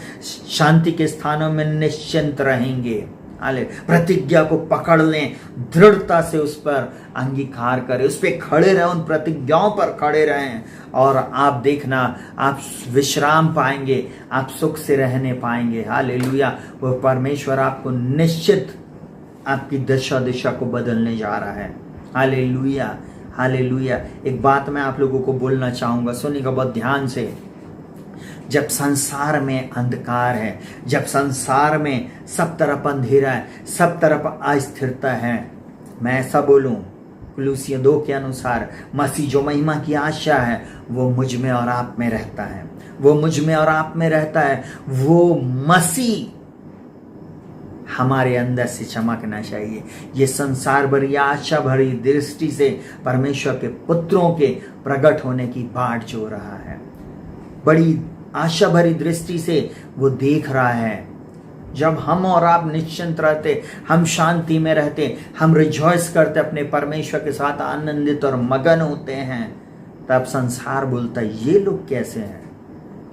शांति के स्थानों में निश्चिंत रहेंगे। हाले प्रतिज्ञा को पकड़ लें, दृढ़ता से उस पर अंगीकार करें, उस पर खड़े रहें, उन प्रतिज्ञाओं पर खड़े रहें और आप देखना आप विश्राम पाएंगे, आप सुख से रहने पाएंगे। हालेलुया। वो परमेश्वर आपको निश्चित आपकी दिशा को बदलने जा रहा है। Hallelujah, hallelujah. एक बात मैं आप लोगों को बोलना चाहूंगा, सुनिएगा बहुत ध्यान से। जब संसार में अंधकार है, जब संसार में सब तरफ अंधेरा है, सब तरफ अस्थिरता है, मैं ऐसा बोलूं कुलुसियों 2 के अनुसार मसीह जो महिमा की आशा है वो मुझ में और आप में रहता है, वो मुझ में और आप में रहता है। वो मसीह हमारे अंदर से चमकना चाहिए। ये संसार भरी आशा भरी दृष्टि से परमेश्वर के पुत्रों के प्रकट होने की बाट जो रहा है, बड़ी आशा भरी दृष्टि से वो देख रहा है। जब हम और आप निश्चिंत रहते, हम शांति में रहते, हम रिजॉइस करते, अपने परमेश्वर के साथ आनंदित और मगन होते हैं, तब संसार बोलता है ये लोग कैसे हैं,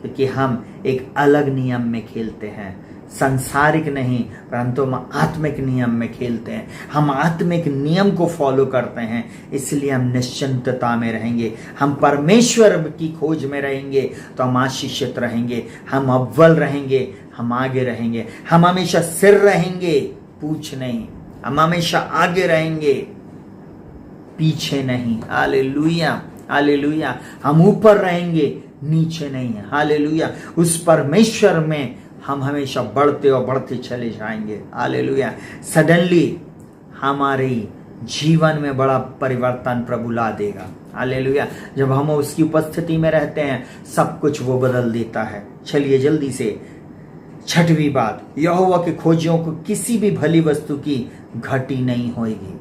क्योंकि हम एक अलग नियम में खेलते हैं, सांसारिक नहीं परंतु हम आत्मिक नियम में खेलते हैं, हम आत्मिक नियम को फॉलो करते हैं, इसलिए हम निश्चिंतता में रहेंगे। हम परमेश्वर की खोज में रहेंगे तो हम आशीषित रहेंगे, हम अव्वल रहेंगे, हम आगे रहेंगे, हम हमेशा सिर रहेंगे, पूछ नहीं, हम हमेशा आगे रहेंगे, पीछे नहीं। Hallelujah, hallelujah. हम ऊपर रहेंगे, नीचे नहीं। हालेलुया। उस परमेश्वर में हम हमेशा बढ़ते और बढ़ते चले जाएंगे। हालेलुया। सडनली हमारे जीवन में बड़ा परिवर्तन प्रभु ला देगा। हालेलुया। जब हम उसकी उपस्थिति में रहते हैं सब कुछ वो बदल देता है। चलिए जल्दी से 6वीं बात, यहोवा के खोजियों को किसी भी भली वस्तु की घटी नहीं होगी।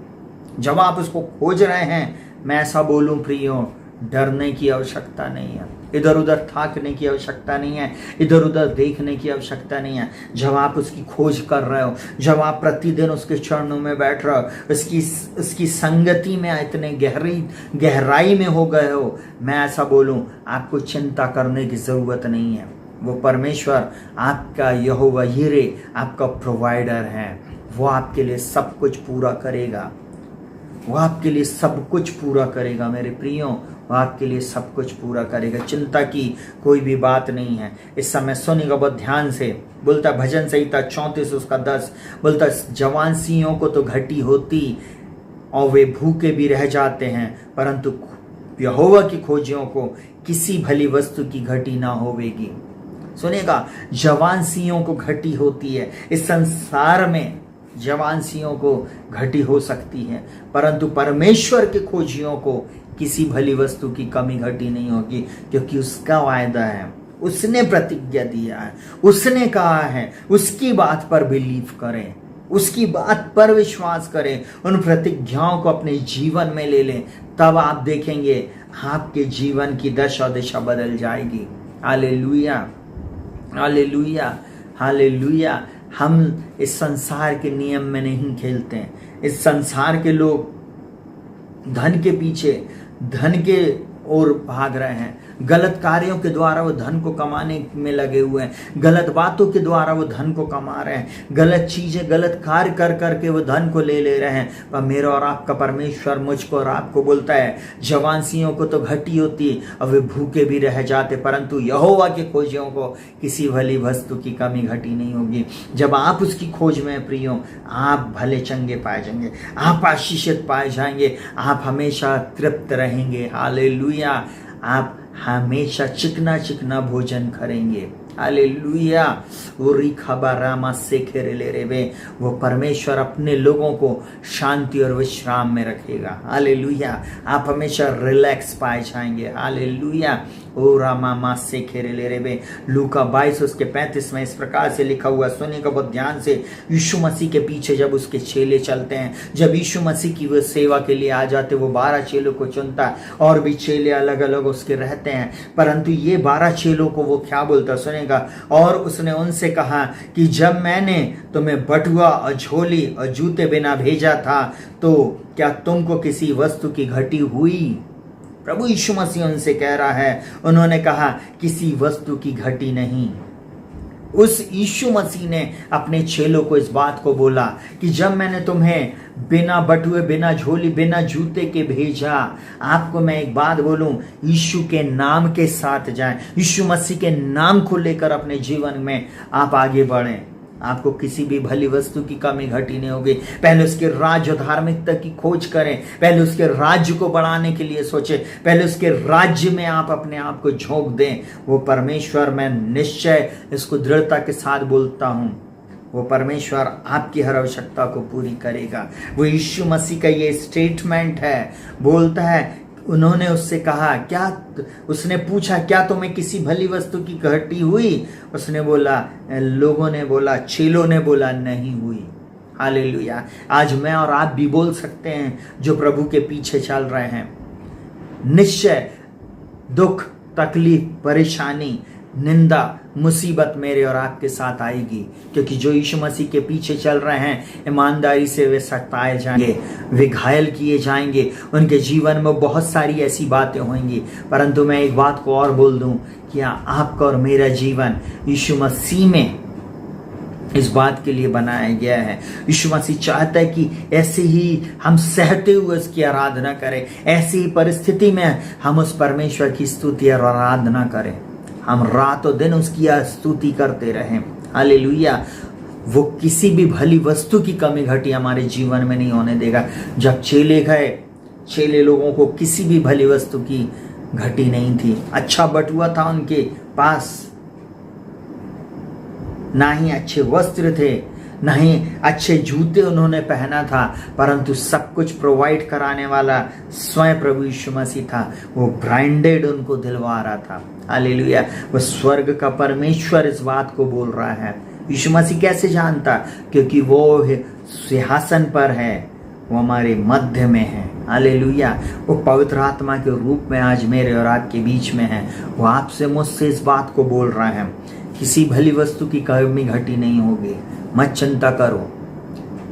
जब आप उसको खोज रहे हैं, मैं ऐसा बोलूं प्रियो, डरने की आवश्यकता नहीं है, इधर उधर थाकने की आवश्यकता नहीं है, इधर उधर देखने की आवश्यकता नहीं है। जब आप उसकी खोज कर रहे हो, जब आप प्रतिदिन उसके चरणों में बैठ रहे हो, उसकी संगति में इतने गहराई में हो गए हो, मैं ऐसा बोलूं आपको चिंता करने की जरूरत नहीं है। वो परमेश्वर आपका यहोवा यीरे आपका प्रोवाइडर है, वो आपके लिए सब कुछ पूरा करेगा, वो आपके लिए सब कुछ पूरा करेगा मेरे प्रियो, वो आपके लिए सब कुछ पूरा करेगा। चिंता की कोई भी बात नहीं है। इस समय सुनिएगा बहुत ध्यान से। बोलता भजन संहिता 34 उसका 10 बोलता, जवान सिंहों को तो घटी होती और वे भूखे भी रह जाते हैं, परंतु यहोवा की खोजियों को किसी भली वस्तु की घटी ना होवेगी। सुनिएगा, जवान सिंहों को घटी होती है। इस संसार में जवान सिंहों को घटी हो सकती है, परंतु परमेश्वर के खोजियों को किसी भली वस्तु की कमी घटी नहीं होगी, क्योंकि उसका वायदा है, उसने प्रतिज्ञा दिया है, उसने कहा है। उसकी बात पर बिलीव करें, उसकी बात पर विश्वास करें, उन प्रतिज्ञाओं को अपने जीवन में ले लें, तब आप देखेंगे आपके जीवन की दिशा बदल जाएगी। Hallelujah, hallelujah, hallelujah. हम इस संसार के नियम में नहीं खेलते हैं। इस संसार के लोग धन के पीछे, धन के ओर भाग रहे हैं, गलत कार्यों के द्वारा वो धन को कमाने में लगे हुए हैं, गलत बातों के द्वारा वो धन को कमा रहे हैं, गलत चीजें गलत कार्य कर करके वो धन को ले रहे हैं। पर मेरा और आपका परमेश्वर मुझको और आपको बोलता है, जवान सिंहों को तो घटी होती और वे भूखे भी रह जाते, परंतु यहोवा के खोजियों को किसी भली वस्तु की कमी घटी नहीं होगी। जब आप उसकी खोज में प्रियो, आप भले चंगे पाए जाएंगे, आप आशीषित पाए जाएंगे, आप हमेशा तृप्त रहेंगे। हालेलुया। आप हमेशा चिकना चिकना भोजन करेंगे। हालेलुया। वो रिखबरामा से खेरे ले रे वे, वो परमेश्वर अपने लोगों को शांति और विश्राम में रखेगा। हालेलुया। आप हमेशा रिलैक्स पाए जाएंगे। हालेलुया। ओ रामा से खेरे ले रे वे। लूका 22 उसके 35 में इस प्रकार से लिखा हुआ, सुनिएगा बहुत ध्यान से। यीशु मसीह के पीछे जब उसके चेले चलते हैं, जब यीशु मसीह की वो सेवा के लिए आ जाते, वो 12 चेलों को चुनता है, और भी चेले अलग अलग उसके रहते हैं, परंतु ये 12 चेलों को वो क्या बोलता, सुनेगा। और उसने उनसे कहा कि जब मैंने तुम्हें बटुआ और झोली और जूते बिना भेजा था, तो क्या तुमको किसी वस्तु की घटी हुई? प्रभु यीशु मसीह उनसे कह रहा है, उन्होंने कहा किसी वस्तु की घटी नहीं। उस यीशु मसीह ने अपने चेलों को इस बात को बोला कि जब मैंने तुम्हें बिना बटुए, बिना झोली, बिना जूते के भेजा, आपको मैं एक बात बोलूं, यीशु के नाम के साथ जाएं, यीशु मसीह के नाम को लेकर अपने जीवन में आप आगे बढ़ें। आपको किसी भी भली वस्तु की कमी घटी नहीं होगी। पहले उसके राज्य और धार्मिकता की खोज करें, पहले उसके राज्य को बढ़ाने के लिए सोचें, पहले उसके राज्य में आप अपने आप को झोंक दें। वो परमेश्वर, मैं निश्चय इसको दृढ़ता के साथ बोलता हूं, वो परमेश्वर आपकी हर आवश्यकता को पूरी करेगा। वो यीशु मसीह का ये स्टेटमेंट है, बोलता है, उन्होंने उससे कहा, क्या, उसने पूछा, क्या तुम्हें किसी भली वस्तु की घटी हुई? उसने बोला, लोगों ने बोला, चेलों ने बोला, नहीं हुई। हालेलुया। आज मैं और आप भी बोल सकते हैं, जो प्रभु के पीछे चल रहे हैं, निश्चय दुख, तकलीफ, परेशानी, निंदा, मुसीबत मेरे और आपके साथ आएगी, क्योंकि जो यीशु मसीह के पीछे चल रहे हैं, ईमानदारी से वे सताए जाएंगे, वे घायल किए जाएंगे, उनके जीवन में बहुत सारी ऐसी बातें होंगी। परंतु मैं एक बात को और बोल दूं, कि आपका और मेरा जीवन यीशु मसीह में इस बात के लिए बनाया गया है। यीशु मसीह चाहता है कि ऐसे ही हम सहते हुए उसकी आराधना करें, ऐसी ही परिस्थिति में हम उस परमेश्वर की स्तुति और आराधना करें, हम रातों दिन उसकी स्तुति करते रहें। हालेलुया। वो किसी भी भली वस्तु की कमी घटी हमारे जीवन में नहीं होने देगा। जब चेले गए, चेले लोगों को किसी भी भली वस्तु की घटी नहीं थी। अच्छा बटुआ था उनके पास, ना ही अच्छे वस्त्र थे, ना ही अच्छे जूते उन्होंने पहना था, परंतु सब कुछ प्रोवाइड कराने वाला स्वयं प्रभु यीशु मसीह था। वो ब्रांडेड उनको दिलवा रहा था। हालेलुया। वो स्वर्ग का परमेश्वर इस बात को बोल रहा है। यीशु मसीह कैसे जानता? क्योंकि वो सिंहासन पर है, वो हमारे मध्य में है। हालेलुया। वो पवित्र आत्मा के रूप में आज मेरे और आपके बीच में है। वो आपसे, मुझसे इस बात को बोल रहा है, किसी भली वस्तु की कमी घटी नहीं होगी। मत चिंता करो।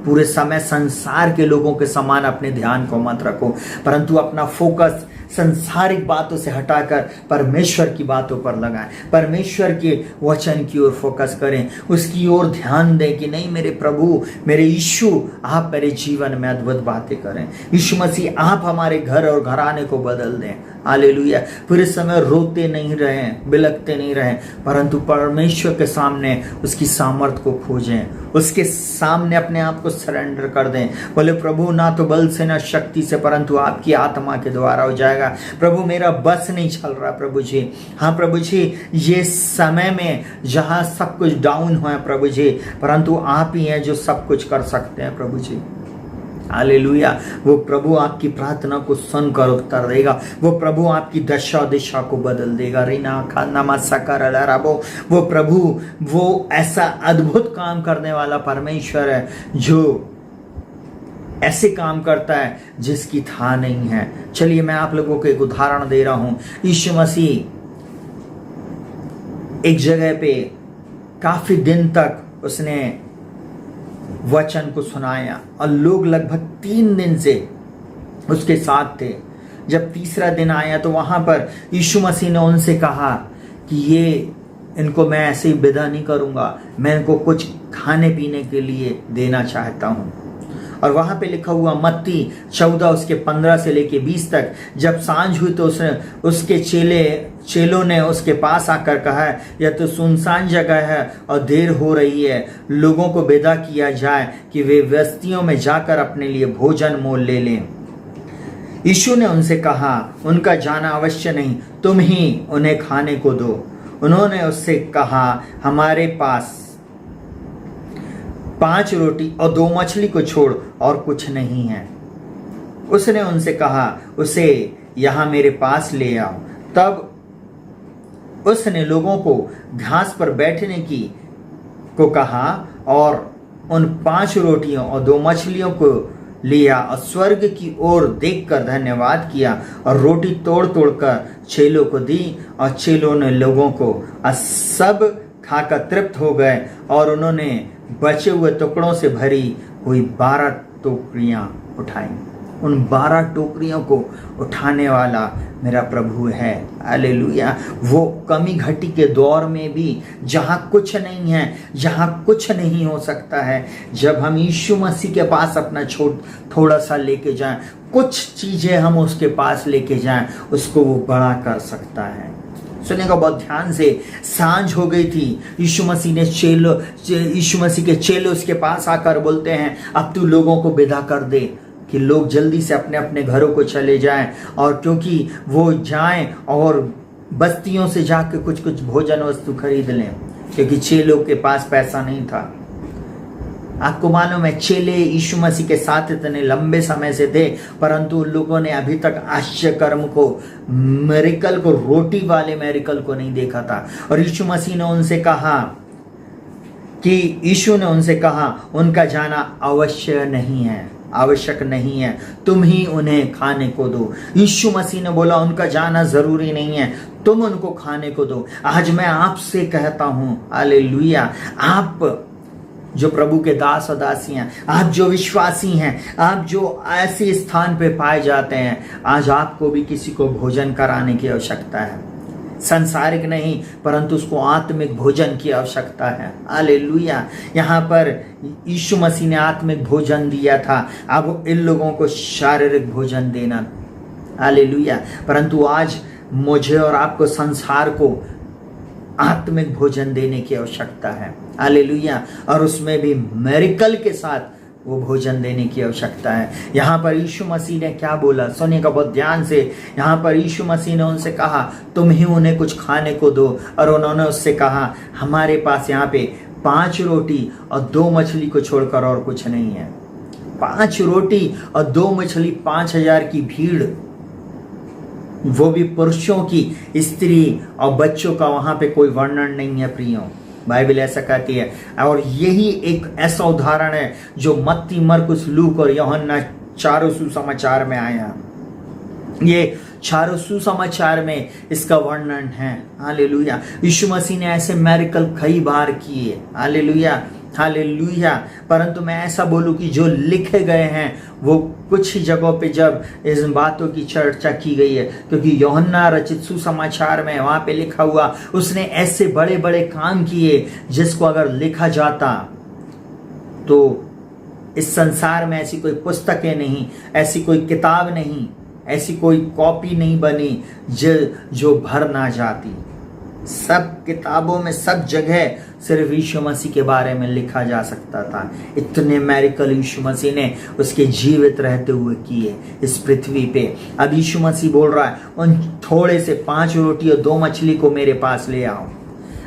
पूरे समय संसार के लोगों के समान अपने ध्यान को मत रखो, परंतु अपना फोकस संसारिक बातों से हटाकर परमेश्वर की बातों पर लगाएं, परमेश्वर के वचन की ओर फोकस करें, उसकी ओर ध्यान दें कि नहीं, मेरे प्रभु, मेरे यीशु, आप मेरे जीवन में अद्भुत बातें करें। यीशु मसीह, आप हमारे घर और घराने को बदल दें। हालेलुया। पूरे समय रोते नहीं रहें, बिलखते नहीं रहें, परंतु परमेश्वर के सामने उसकी सामर्थ को खोजें, उसके सामने अपने आप को सरेंडर कर दें। बोले, प्रभु, ना तो बल से ना शक्ति से, परंतु आपकी आत्मा के द्वारा हो जाएगा। प्रभु, मेरा बस नहीं चल रहा प्रभु जी। हाँ प्रभु जी, ये समय में जहां सब कुछ डाउन हुआ है प्रभु जी, परंतु आप ही हैं जो सब कुछ कर सकते हैं प्रभु जी। हालेलुया। वो प्रभु आपकी प्रार्थना को सुनकर उत्तर देगा। वो प्रभु आपकी दशा दिशा को बदल देगा। रीना खाना मस्कर अलाराबो। वो प्रभु, वो ऐसा अद्भुत काम करने वाला परमेश्वर है, जो ऐसे काम करता है जिसकी था नहीं है। चलिए मैं आप लोगों को एक उदाहरण दे रहा हूं। यीशु मसीह एक जगह पे काफी दिन तक उसने वचन को सुनाया और लोग लगभग 3 दिन से उसके साथ थे। जब तीसरा दिन आया तो वहां पर यीशु मसीह ने उनसे कहा कि ये इनको मैं ऐसे ही विदा नहीं करूंगा, मैं इनको कुछ खाने पीने के लिए देना चाहता हूं। और वहां पे लिखा हुआ मत्ती 14 उसके 15 से लेके 20 तक, जब सांझ हुई तो उसके चेलों ने उसके पास आकर कहा, यह तो सुनसान जगह है और देर हो रही है, लोगों को विदा किया जाए कि वे बस्तियों में जाकर अपने लिए भोजन मोल ले लें। यीशु ने उनसे कहा, उनका जाना अवश्य नहीं, तुम ही उन्हें खाने को दो। उन्होंने उससे कहा, हमारे पास 5 रोटी और 2 मछली को छोड़ और कुछ नहीं है। उसने उनसे कहा, उसे यहां मेरे पास ले आओ। तब उसने लोगों को घास पर बैठने को कहा और उन 5 रोटियों और 2 मछलियों को लिया और स्वर्ग की ओर देखकर धन्यवाद किया और रोटी तोड़ तोड़ कर चेलों को दी और चेलों ने लोगों को, सब खाकर तृप्त हो गए और उन्होंने बचे हुए टुकड़ों से भरी हुई 12 टोकरियां उठाई। उन 12 टोकरियों को उठाने वाला मेरा प्रभु है। हालेलुया। वो कमी घटी के दौर में भी जहाँ कुछ नहीं है, जहाँ कुछ नहीं हो सकता है, जब हम यीशु मसीह के पास अपना थोड़ा सा लेके जाएं, कुछ चीजें हम उसके पास लेके जाएं, उसको वो बड़ा कर सकता है। सुनेगा बहुत ध्यान से। सांझ हो गई थी। यीशु मसीह के चेले उसके पास आकर बोलते हैं, अब तू लोगों को विदा कर दे कि लोग जल्दी से अपने अपने घरों को चले जाएं, और क्योंकि वो जाएं और बस्तियों से जाके कुछ कुछ भोजन वस्तु खरीद लें, क्योंकि चेलों के पास पैसा नहीं था। आपको मालूम है, चेले यीशु मसीह के साथ इतने लंबे समय से थे, परंतु उन लोगों ने अभी तक आश्चर्य कर्म को, मेरिकल को, रोटी वाले मेरिकल को नहीं देखा था। और यीशु मसीह ने उनसे कहा उनका जाना आवश्यक नहीं है, तुम ही उन्हें खाने को दो। यीशु मसीह ने बोला उनका जाना जरूरी नहीं है, तुम उनको खाने को दो। आज मैं आपसे कहता हूं, हालेलुया, आप जो प्रभु के दास और दासी हैं, आप जो विश्वासी हैं, आप जो ऐसे स्थान पे पाए जाते हैं, आज आपको भी किसी को भोजन कराने की आवश्यकता है। संसारिक नहीं, परंतु उसको आत्मिक भोजन की आवश्यकता है। हालेलुया। यहाँ पर यीशु मसीह ने आत्मिक भोजन दिया था, अब इन लोगों को शारीरिक भोजन देना। हालेलुया। परंतु आज मुझे और आपको संसार को आत्मिक भोजन देने की आवश्यकता है। हालेलुया। और उसमें भी मेरिकल के साथ वो भोजन देने की आवश्यकता है। यहाँ पर यीशु मसीह ने क्या बोला, सुनिएगा बहुत ध्यान से। यहाँ पर यीशु मसीह ने उनसे कहा, तुम ही उन्हें कुछ खाने को दो। और उन्होंने उससे कहा, हमारे पास यहाँ पे 5 रोटी और 2 मछली को छोड़कर और कुछ नहीं है। 5 रोटी और 2 मछली, 5000 की भीड़, वो भी पुरुषों की, स्त्री और बच्चों का वहां पे कोई वर्णन नहीं है प्रियो। बाइबल ऐसा कहती है। और यही एक ऐसा उदाहरण है जो मत्ती, मरकुस, लूक और यूहन्ना चारों सुसमाचार में आया। ये चारों सुसमाचार में इसका वर्णन है। हालेलुया। यीशु मसीह ने ऐसे मेरिकल कई बार किए। Hallelujah, hallelujah. परंतु मैं ऐसा बोलूं कि जो लिखे गए हैं वो कुछ ही जगहों पे जब इस बातों की चर्चा की गई है, क्योंकि यूहन्ना रचित सुसमाचार में वहां पे लिखा हुआ, उसने ऐसे बड़े बड़े काम किए जिसको अगर लिखा जाता तो इस संसार में ऐसी कोई पुस्तकें नहीं, ऐसी कोई किताब नहीं, ऐसी कोई कॉपी नहीं बनी जो भर ना जाती। सब किताबों में, सब जगह सिर्फ यीशु मसीह के बारे में लिखा जा सकता था। इतने मेरिकल यीशु मसीह ने उसके जीवित रहते हुए किए इस पृथ्वी पे। अब यीशु मसीह बोल रहा है, उन थोड़े से 5 रोटी और 2 मछली को मेरे पास ले आओ।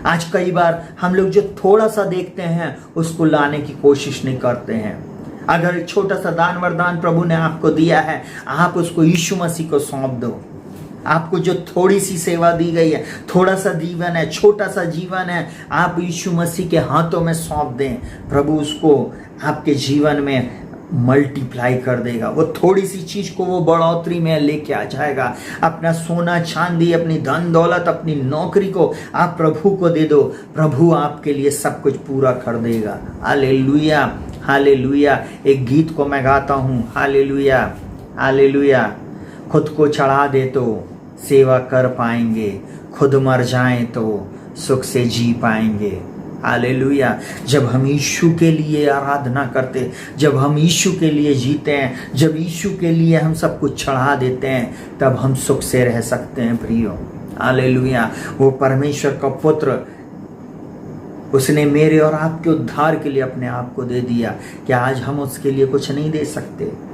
आज कई बार हम लोग जो थोड़ा सा देखते हैं उसको लाने की कोशिश नहीं करते हैं। अगर छोटा सा दान वरदान प्रभु ने आपको दिया है, आप उसको यीशु मसीह को सौंप दो। आपको जो थोड़ी सी सेवा दी गई है, थोड़ा सा जीवन है, छोटा सा जीवन है, आप यीशु मसीह के हाथों में सौंप दें। प्रभु उसको आपके जीवन में मल्टीप्लाई कर देगा। वो थोड़ी सी चीज को वो बढ़ोतरी में लेके आ जाएगा। अपना सोना चांदी, अपनी धन दौलत, अपनी नौकरी को आप प्रभु को दे दो, प्रभु आपके लिए सब कुछ पूरा कर देगा। Hallelujah, hallelujah. एक गीत को मैं गाता हूँ, हालेलुया, हालेलुया। खुद को चढ़ा दे तो सेवा कर पाएंगे, खुद मर जाएं तो सुख से जी पाएंगे। हालेलुया। जब हम यीशु के लिए आराधना करते, जब हम यीशु के लिए जीते हैं, जब यीशु के लिए हम सब कुछ चढ़ा देते हैं, तब हम सुख से रह सकते हैं प्रियो। हालेलुया। वो परमेश्वर का पुत्र, उसने मेरे और आपके उद्धार के लिए अपने आप को दे दिया। क्या आज हम उसके लिए कुछ नहीं दे सकते?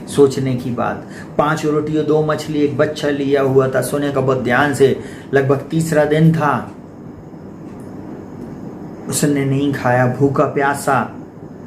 सोचने की बात। 5 रोटी और 2 मछली, एक बच्चा लिया हुआ था। सोने का बहुत ध्यान से, लगभग तीसरा दिन था, उसने नहीं खाया, भूखा प्यासा।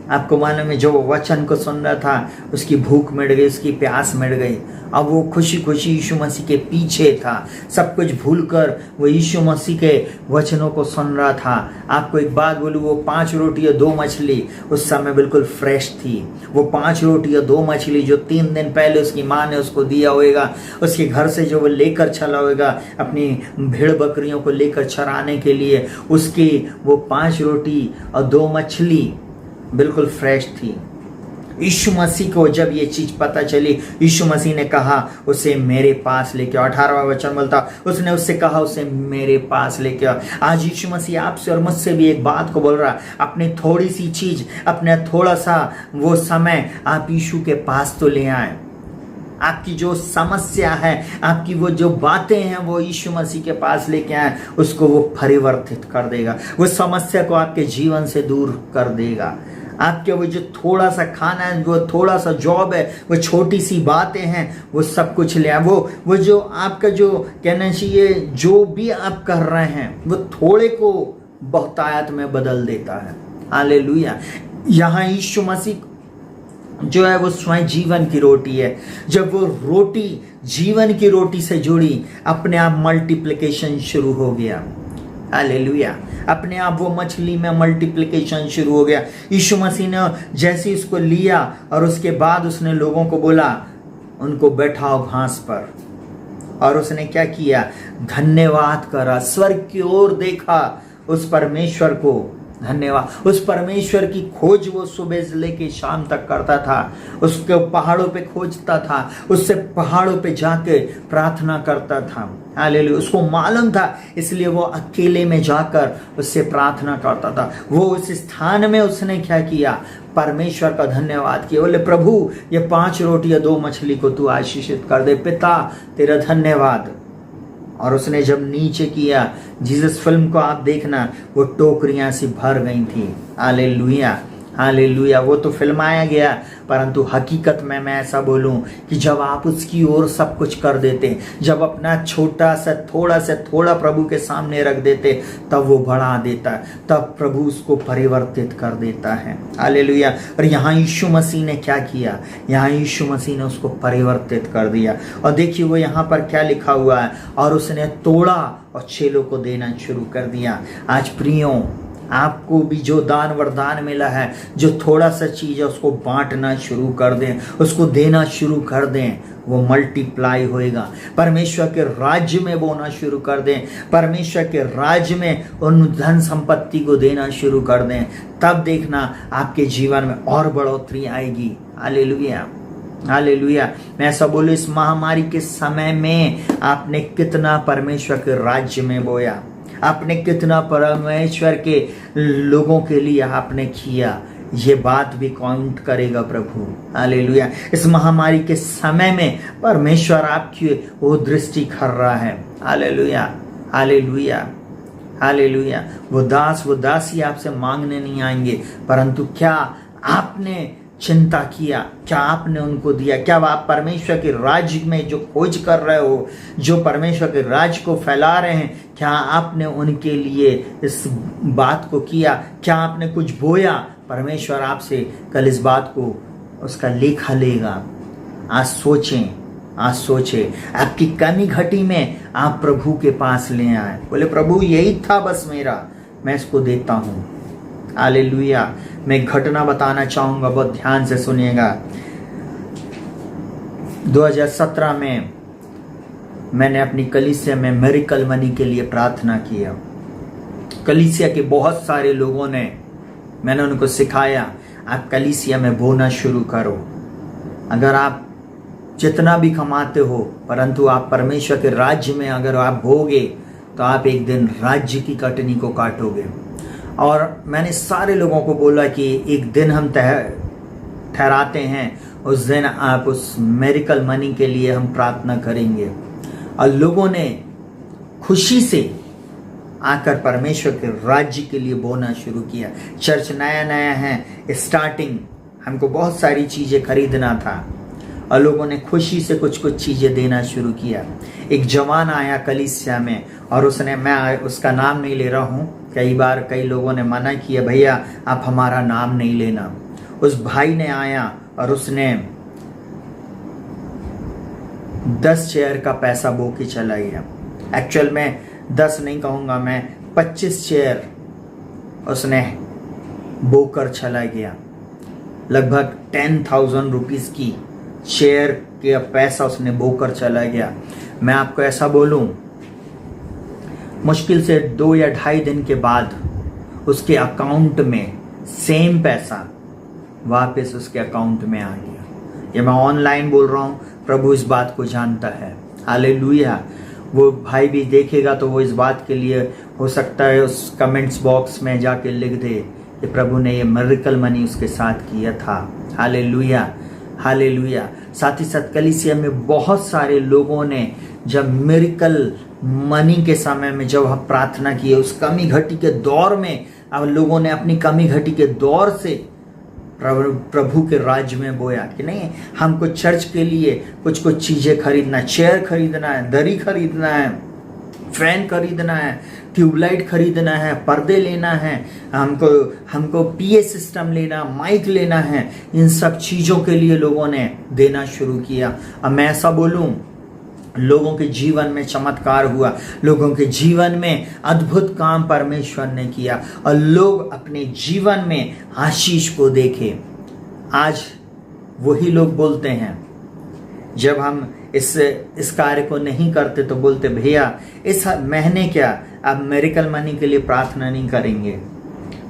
आपको मालूम है, जो वचन को सुन रहा था उसकी भूख मिट गई, उसकी प्यास मिट गई। अब वो खुशी खुशी यीशु मसीह के पीछे था, सब कुछ भूलकर वो यीशु मसीह के वचनों को सुन रहा था। आपको एक बात बोलूं, वो 5 रोटी और 2 मछली उस समय बिल्कुल फ्रेश थी। वो 5 रोटी और 2 मछली जो 3 दिन पहले उसकी माँ ने उसको दिया होगा, उसके घर से जो वो लेकर चला होगा अपनी भेड़ बकरियों को लेकर चराने के लिए, उसकी वो 5 रोटी और 2 मछली बिल्कुल फ्रेश थी। यीशु मसीह को जब ये चीज पता चली, यीशु मसीह ने कहा उसे मेरे पास लेके आओ। 18वां वचन बोलता, उसने उससे कहा उसे मेरे पास लेके आओ। आज यीशु मसीह आपसे और मुझसे भी एक बात को बोल रहा, अपनी थोड़ी सी चीज, अपने थोड़ा सा वो समय आप यीशु के पास तो ले आए। आपकी जो समस्या है, आपकी वो जो बातें हैं, वो यीशु मसीह के पास लेके आए, उसको वो परिवर्तित कर देगा। वो समस्या को आपके जीवन से दूर कर देगा। आपके वो जो थोड़ा सा खाना है, वो थोड़ा सा जॉब है, वो छोटी सी बातें हैं, वो सब कुछ ले आए। वो जो आपका जो कहना चाहिए, जो भी आप कर रहे हैं, वो थोड़े को बहुतायत में बदल देता है। हालेलुया। यहाँ यीशु मसीह जो है वो स्वयं जीवन की रोटी है। जब वो रोटी जीवन की रोटी से जुड़ी, अपने आप मल्टीप्लिकेशन शुरू हो गया। हालेलुया। अपने आप वो मछली में मल्टीप्लिकेशन शुरू हो गया। यीशु मसीह ने जैसे उसको लिया और उसके बाद उसने लोगों को बोला उनको बैठाओ घास पर, और उसने क्या किया, धन्यवाद करा, स्वर्ग की ओर देखा, उस परमेश्वर को धन्यवाद। उस परमेश्वर की खोज वो सुबह से लेके शाम तक करता था। उसके पहाड़ों पे खोजता था, उससे पहाड़ों पे जाके प्रार्थना करता था। हालेलुया। उसको मालूम था, इसलिए वो अकेले में जाकर उससे प्रार्थना करता था। वो उस स्थान में उसने क्या किया, परमेश्वर का धन्यवाद किया। बोले प्रभु, ये 5 रोटी या 2 मछली को तू आशीषित कर दे, पिता तेरा धन्यवाद। और उसने जब नीचे किया, जीसस फिल्म को आप देखना, वो टोकरियां सी भर गई थी। Hallelujah, hallelujah. वो तो फिल्माया गया, परंतु हकीकत में मैं ऐसा बोलूं कि जब आप उसकी ओर सब कुछ कर देते, जब अपना छोटा सा थोड़ा प्रभु के सामने रख देते, तब वो बढ़ा देता है, तब प्रभु उसको परिवर्तित कर देता है। हालेलुया। और यहाँ यीशु मसीह ने क्या किया, यहाँ यीशु मसीह ने उसको परिवर्तित कर दिया। और देखिए वो यहाँ पर क्या लिखा हुआ है, और उसने तोड़ा और चेलों को देना शुरू कर दिया। आज प्रियों, आपको भी जो दान वरदान मिला है, जो थोड़ा सा चीज है, उसको बांटना शुरू कर दें, उसको देना शुरू कर दें, वो मल्टीप्लाई होएगा। परमेश्वर के राज्य में बोना शुरू कर दें, परमेश्वर के राज्य में उन धन संपत्ति को देना शुरू कर दें, तब देखना आपके जीवन में और बढ़ोतरी आएगी। Hallelujah, hallelujah. मैं ऐसा बोलूं, इस महामारी के समय में आपने कितना परमेश्वर के राज्य में बोया, आपने कितना परमेश्वर के लोगों के लिए आपने किया, ये बात भी काउंट करेगा प्रभु। हालेलुया। इस महामारी के समय में परमेश्वर आपकी वो दृष्टि कर रहा है। Hallelujah, hallelujah, hallelujah. वो दास वो दासी आपसे मांगने नहीं आएंगे, परंतु क्या आपने चिंता किया, क्या आपने उनको दिया? क्या आप परमेश्वर के राज्य में जो खोज कर रहे हो, जो परमेश्वर के राज्य को फैला रहे हैं, क्या आपने उनके लिए इस बात को किया? क्या आपने कुछ बोया? परमेश्वर आपसे कल इस बात को उसका लेखा लेगा। आज सोचें, आज सोचे, आपकी कमी घटी में आप प्रभु के पास ले आए, बोले प्रभु यही था बस मेरा, मैं इसको देता हूँ। हालेलुया। मैं एक घटना बताना चाहूंगा, बहुत ध्यान से सुनिएगा। 2017 में मैंने अपनी कलीसिया में मिरेकल मनी के लिए प्रार्थना किया। कलीसिया के बहुत सारे लोगों ने, मैंने उनको सिखाया, आप कलीसिया में बोना शुरू करो। अगर आप जितना भी कमाते हो, परंतु आप परमेश्वर के राज्य में अगर आप बोगे, तो आप एक दिन राज्य की कटनी को काटोगे। और मैंने सारे लोगों को बोला कि एक दिन हम ठहराते हैं, उस दिन आप उस मिरेकल मनी के लिए हम प्रार्थना करेंगे। और लोगों ने खुशी से आकर परमेश्वर के राज्य के लिए बोना शुरू किया। चर्च नया नया है, स्टार्टिंग, हमको बहुत सारी चीज़ें खरीदना था, और लोगों ने खुशी से कुछ कुछ चीज़ें देना शुरू किया। एक जवान आया कलीसिया में, और उसने, मैं उसका नाम नहीं ले रहा हूँ, कई बार कई लोगों ने मना किया, भैया आप हमारा नाम नहीं लेना। उस भाई ने आया और उसने 10 चेयर का पैसा बो के चला गया। एक्चुअल में 10 नहीं कहूँगा मैं, 25 चेयर उसने बोकर चला गया। लगभग 10,000 रुपीज़ की चेयर के पैसा उसने बोकर चला गया। मैं आपको ऐसा बोलूं, मुश्किल से 2 या ढाई दिन के बाद उसके अकाउंट में सेम पैसा वापस उसके अकाउंट में आ गया। ये मैं ऑनलाइन बोल रहा हूँ, प्रभु इस बात को जानता है। हालेलुया। वो भाई भी देखेगा तो वो इस बात के लिए हो सकता है उस कमेंट्स बॉक्स में जाके लिख दे कि प्रभु ने ये मिरेकल मनी उसके साथ किया था। Hallelujah, hallelujah. साथ ही साथ कलीसिया में बहुत सारे लोगों ने जब मिरेकल मनी के समय में जब हम प्रार्थना किए, उस कमी घटी के दौर में, अब लोगों ने अपनी कमी घटी के दौर से प्रभु के राज्य में बोया कि नहीं, हमको चर्च के लिए कुछ कुछ चीजें खरीदना, चेयर खरीदना है, दरी खरीदना है, फैन खरीदना है, ट्यूबलाइट खरीदना है, पर्दे लेना है, हमको पीए सिस्टम लेना, माइक लेना है। इन सब चीजों के लिए लोगों ने देना शुरू किया। अब मैं ऐसा बोलूं, लोगों के जीवन में चमत्कार हुआ, लोगों के जीवन में अद्भुत काम परमेश्वर ने किया और लोग अपने जीवन में आशीष को देखे। आज वही लोग बोलते हैं, जब हम इस कार्य को नहीं करते तो बोलते भैया इस महीने क्या अब मिरेकल मनी के लिए प्रार्थना नहीं करेंगे।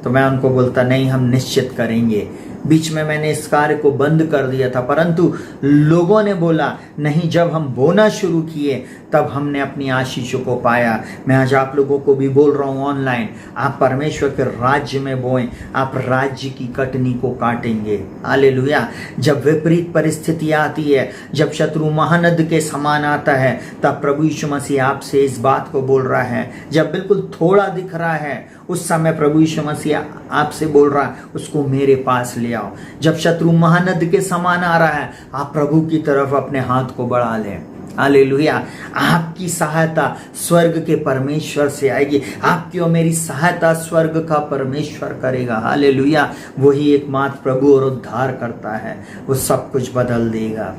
तो मैं उनको बोलता नहीं, हम निश्चित करेंगे। बीच में मैंने इस कार्य को बंद कर दिया था, परंतु लोगों ने बोला नहीं, जब हम बोना शुरू किए तब हमने अपनी आशीषों को पाया। मैं आज आप लोगों को भी बोल रहा हूँ ऑनलाइन, आप परमेश्वर के राज्य में बोएं, आप राज्य की कटनी को काटेंगे। हालेलुया। जब विपरीत परिस्थितियां आती है, जब शत्रु महानद के समान आता है, तब प्रभु यीशु मसीह आपसे इस बात को बोल रहा है। जब बिल्कुल थोड़ा दिख रहा है, उस समय प्रभु यीशु मसीह आपसे बोल रहा है उसको मेरे पास ले आओ। जब शत्रु महानद के समान आ रहा है, आप प्रभु की तरफ अपने हाथ को बढ़ा लें। हालेलुया। आपकी सहायता स्वर्ग के परमेश्वर से आएगी। आपकी और मेरी सहायता स्वर्ग का परमेश्वर करेगा। हालेलुया। वही एकमात्र प्रभु और उद्धार करता है, वो सब कुछ बदल देगा।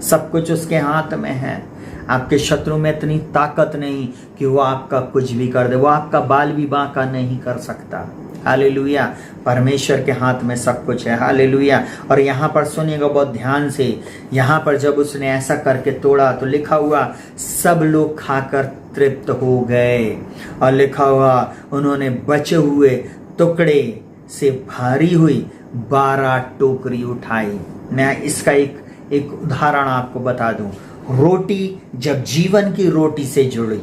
सब कुछ उसके हाथ में है। आपके शत्रु में इतनी ताकत नहीं कि वो आपका कुछ भी कर दे, वो आपका बाल भी बांका नहीं कर सकता। हालेलुया। परमेश्वर के हाथ में सब कुछ है। हालेलुया। और यहाँ पर सुनिएगा बहुत ध्यान से, यहाँ पर जब उसने ऐसा करके तोड़ा तो लिखा हुआ सब लोग खाकर तृप्त हो गए, और लिखा हुआ उन्होंने बचे हुए टुकड़े से भारी हुई 12 टोकरी उठाई। मैं इसका एक उदाहरण आपको बता दूं। रोटी जब जीवन की रोटी से जुड़ी,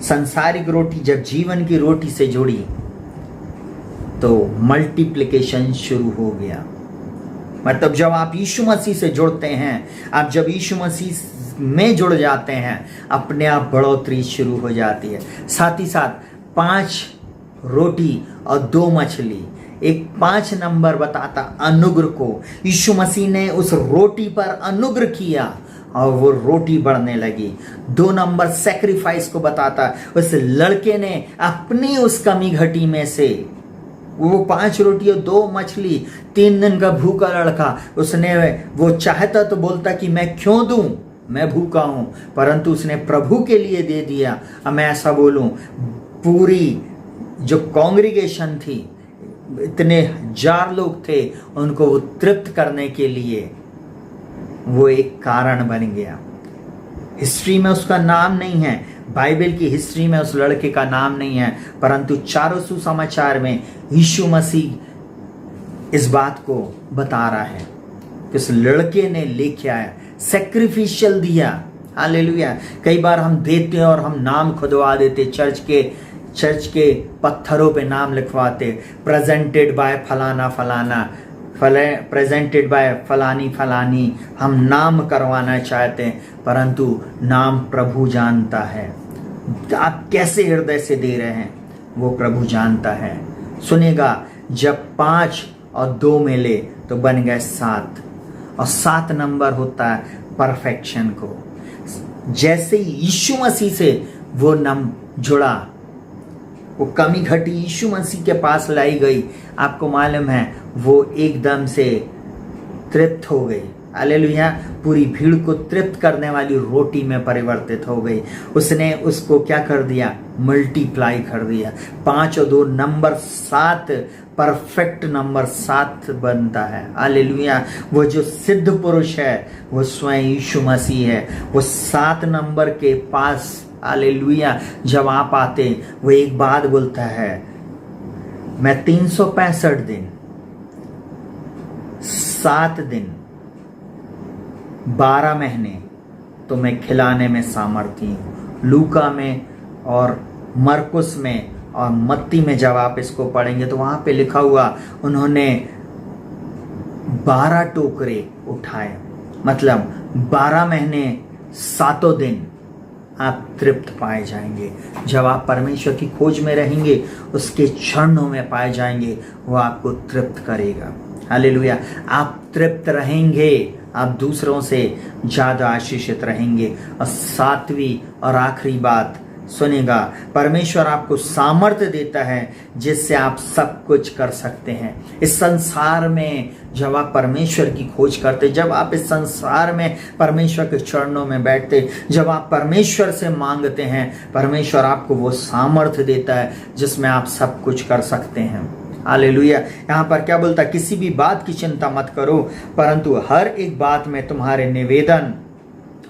संसारिक रोटी जब जीवन की रोटी से जुड़ी तो मल्टीप्लिकेशन शुरू हो गया। मतलब जब आप यीशु मसीह से जुड़ते हैं, आप जब यीशु मसीह में जुड़ जाते हैं, अपने आप बढ़ोतरी शुरू हो जाती है। साथ ही साथ 5 रोटी और 2 मछली, एक 5 नंबर बताता अनुग्रह को। यीशु मसीह ने उस रोटी पर अनुग्रह किया और वो रोटी बढ़ने लगी। 2 नंबर सैक्रिफाइस को बताता, उस लड़के ने अपनी उस कमी घटी में से वो 5 रोटी और 2 मछली, 3 दिन का भूखा लड़का, उसने वो चाहता तो बोलता कि मैं क्यों दूं, मैं भूखा हूं, परंतु उसने प्रभु के लिए दे दिया। अब मैं ऐसा बोलूं, पूरी जो कांग्रीगेशन थी, इतने 1000 लोग थे, उनको वो तृप्त करने के लिए वो एक कारण बन गया। हिस्ट्री में उसका नाम नहीं है, बाइबल की हिस्ट्री में उस लड़के का नाम नहीं है, परंतु चारों सुसमाचार में यीशु मसीह इस बात को बता रहा है कि उस लड़के ने लेके आया, सैक्रिफिशियल दिया। हालेलुया। कई बार हम देते हैं और हम नाम खुदवा देते, चर्च के पत्थरों पे नाम लिखवाते, प्रेजेंटेड बाय फलाना फलाना, प्रेजेंटेड बाय फलानी फलानी, हम नाम करवाना चाहते हैं, परंतु नाम प्रभु जानता है। आप कैसे हृदय से दे रहे हैं वो प्रभु जानता है। सुनेगा, जब 5 और 2 मिले तो बन गए 7, और 7 नंबर होता है परफेक्शन को। जैसे यीशु मसीह से वो नम जुड़ा, वो कमी घटी यीशु मसीह के पास लाई गई, आपको मालूम है वो एकदम से तृप्त हो गई। हालेलुया। पूरी भीड़ को तृप्त करने वाली रोटी में परिवर्तित हो गई। उसने उसको क्या कर दिया, मल्टीप्लाई कर दिया। 5 और 2 नंबर 7, परफेक्ट नंबर 7 बनता है। हालेलुया। वो जो सिद्ध पुरुष है वो स्वयं यीशु मसीह है। वो 7 नंबर के पास, हालेलुया, जब आप आते वो एक बात बोलता है, मैं 365 दिन 7 दिन 12 महीने तुम्हें खिलाने में सामर्थी हूँ। लूका में और मरकुस में और मत्ती में जब आप इसको पढ़ेंगे तो वहां पे लिखा हुआ उन्होंने 12 टोकरे उठाए, मतलब 12 महीने 7 दिन आप तृप्त पाए जाएंगे। जब आप परमेश्वर की खोज में रहेंगे, उसके चरणों में पाए जाएंगे, वो आपको तृप्त करेगा। हालेलुया। आप तृप्त रहेंगे, आप दूसरों से ज्यादा आशीषित रहेंगे। और 7वीं और आखिरी बात सुनेगा, परमेश्वर आपको सामर्थ्य देता है जिससे आप सब कुछ कर सकते हैं। इस संसार में जब आप परमेश्वर की खोज करते, जब आप इस संसार में परमेश्वर के चरणों में बैठते, जब आप परमेश्वर से मांगते हैं, परमेश्वर आपको वो सामर्थ्य देता है जिसमें आप सब कुछ कर सकते हैं। हालेलुया। यहाँ पर क्या बोलता है, किसी भी बात की चिंता मत करो, परंतु हर एक बात में तुम्हारे निवेदन,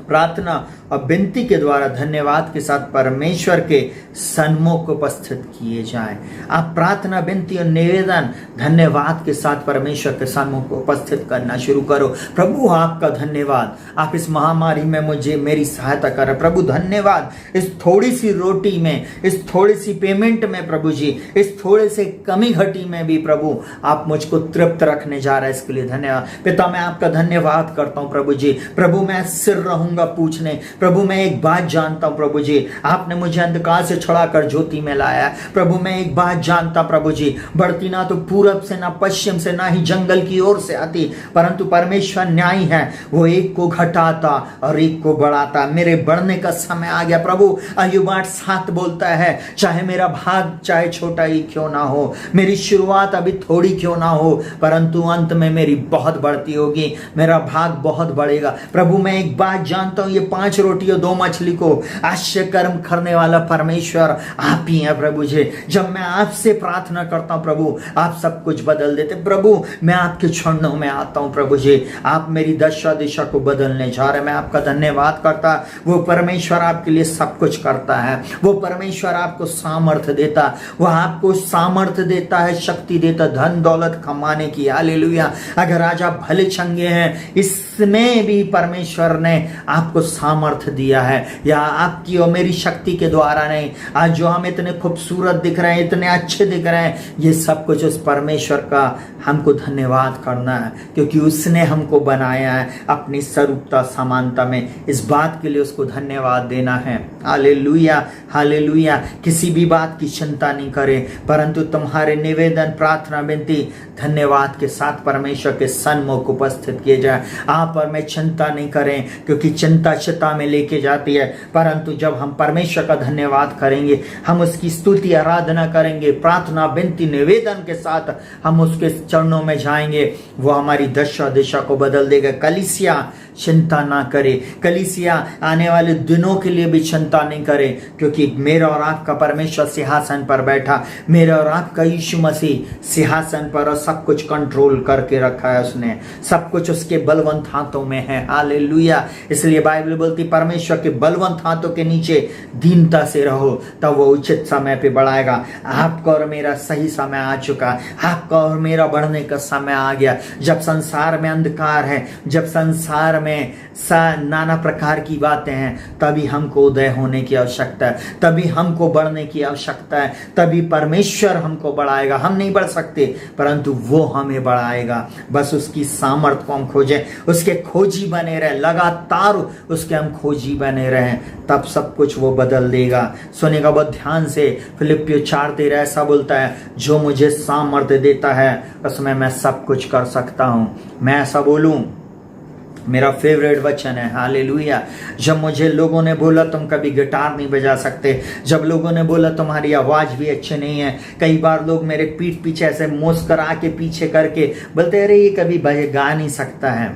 प्रार्थना और विनती के द्वारा धन्यवाद के साथ परमेश्वर के सन्मुख उपस्थित किए जाएं। आप प्रार्थना, विनती और निवेदन धन्यवाद के साथ परमेश्वर के सन्मुख उपस्थित करना शुरू करो। प्रभु आपका धन्यवाद, आप इस महामारी में मुझे मेरी सहायता कर। प्रभु धन्यवाद, इस थोड़ी सी रोटी में, इस थोड़ी सी पेमेंट में प्रभु जी, इस थोड़े से कमी घटी में भी प्रभु आप मुझको तृप्त रखने जा रहे हैं, इसके लिए धन्यवाद। पिता मैं आपका धन्यवाद करता हूँ प्रभु जी। प्रभु मैं सिर रहूंगा पूछने। प्रभु मैं एक बात जानता हूं प्रभु जी, आपने मुझे अंधकार से छुड़ाकर ज्योति में लाया है। प्रभु मैं एक बात जानता प्रभु जी, बढ़ती ना तो पूरब से, ना पश्चिम से, ना ही जंगल की ओर से आती, परंतु परमेश्वर न्यायी है, वो एक को घटाता और एक को बढ़ाता। मेरे बढ़ने का समय आ गया प्रभु। अय्यूब 8:7 बोलता है, चाहे मेरा भाग चाहे छोटा ही क्यों ना हो, मेरी शुरुआत अभी थोड़ी क्यों ना हो, परंतु अंत में मेरी बहुत बढ़ती होगी, मेरा भाग बहुत बढ़ेगा। प्रभु मैं एक बात जानता हूं, ये 5 रोटी और 2 मछली को आश्चर्य कर्म करने वाला परमेश्वर आप ही हैं प्रभु जी। जब मैं आपसे प्रार्थना करता हूं प्रभु, आप सब कुछ बदल देते। प्रभु मैं आपके चरणों में आता हूं प्रभु जी, आप मेरी दशा दिशा को बदलने जा रहे हैं। मैं आपका धन्यवाद करता, वो परमेश्वर आपके लिए सब कुछ करता है, वो परमेश्वर आपको सामर्थ्य देता, वो आपको सामर्थ्य देता है, शक्ति देता, धन दौलत कमाने की। हालेलुया। अगर आज आप भले चंगे हैं, इसमें भी परमेश्वर ने आपको सामर्थ्य दिया है, या आपकी और मेरी शक्ति के द्वारा नहीं। आज जो हम इतने खूबसूरत दिख रहे हैं, इतने अच्छे दिख रहे हैं, ये सब कुछ उस परमेश्वर का हमको धन्यवाद करना है, क्योंकि उसने हमको बनाया है अपनी स्वरूपता समानता में। इस बात के लिए उसको धन्यवाद देना है। Hallelujah, hallelujah. किसी भी बात की चिंता नहीं करें, परंतु तुम्हारे निवेदन, प्रार्थना, विनती धन्यवाद के साथ परमेश्वर के सन्मुख उपस्थित किए जाए। आप और मैं चिंता नहीं करें, क्योंकि चिंता चिता में लेके जाती है, परंतु जब हम परमेश्वर का धन्यवाद करेंगे, हम उसकी स्तुति आराधना करेंगे, प्रार्थना विनती निवेदन के साथ हम उसके चरणों में जाएंगे, वो हमारी दशा दिशा को बदल देगा। कलीसिया चिंता ना करे, कलीसिया आने वाले दिनों के लिए भी चिंता नहीं करे, क्योंकि मेरा और आपका परमेश्वर सिंहासन पर बैठा, मेरा और आपका यीशु मसीह सिंहासन पर, और सब कुछ कंट्रोल करके रखा है उसने, सब कुछ उसके बलवंत हाथों में है। हालेलुया। इसलिए बाइबल बोलती परमेश्वर के बलवंत हाथों के नीचे दीनता से रहो, तब वो उचित समय पे बढ़ाएगा। आपका और मेरा सही समय आ चुका, आपका और मेरा बढ़ने का समय आ गया। जब संसार में अंधकार है, जब संसार में नाना प्रकार की बातें हैं, तभी हमको उदय होने की आवश्यकता है, तभी हमको बढ़ने की आवश्यकता है, तभी परमेश्वर हमको बढ़ाएगा। हम नहीं बढ़ सकते, परंतु वो हमें बढ़ाएगा। बस उसकी सामर्थ्य को हम खोजें, उसके खोजी बने रहे, लगातार उसके हम खोजी बने रहें, तब सब कुछ वो बदल देगा। सुनेगा बहुत ध्यान से। फिलिप्पियों 4:13 ऐसा बोलता है, जो मुझे सामर्थ्य देता है उसमें मैं सब कुछ कर सकता हूं। मैं ऐसा बोलूं, मेरा फेवरेट वचन है। हालेलुया। जब मुझे लोगों ने बोला तुम कभी गिटार नहीं बजा सकते, जब लोगों ने बोला तुम्हारी आवाज भी अच्छी नहीं है, कई बार लोग मेरे पीठ पीछे ऐसे मुस्कुरा के पीछे करके बोलते अरे ये कभी गा नहीं सकता है।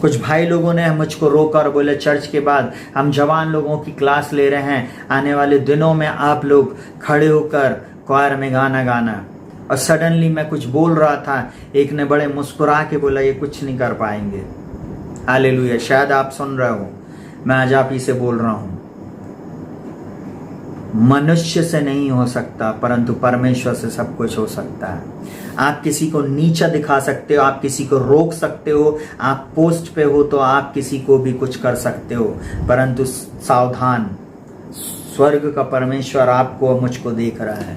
कुछ भाई लोगों ने मुझको रोका और बोले चर्च के बाद हम जवान लोगों की क्लास ले रहे हैं, आने वाले दिनों में आप लोग खड़े होकर क्वायर में गाना गाना। और सडनली मैं कुछ बोल रहा था, एक ने बड़े मुस्कुरा के बोला ये कुछ नहीं कर पाएंगे। हालेलुया। शायद आप सुन रहे हो, मैं आज आप ही से बोल रहा हूं, मनुष्य से नहीं हो सकता, परंतु परमेश्वर से सब कुछ हो सकता है। आप किसी को नीचा दिखा सकते हो, आप किसी को रोक सकते हो, आप पोस्ट पे हो तो आप किसी को भी कुछ कर सकते हो, परंतु सावधान, स्वर्ग का परमेश्वर आपको मुझको देख रहा है।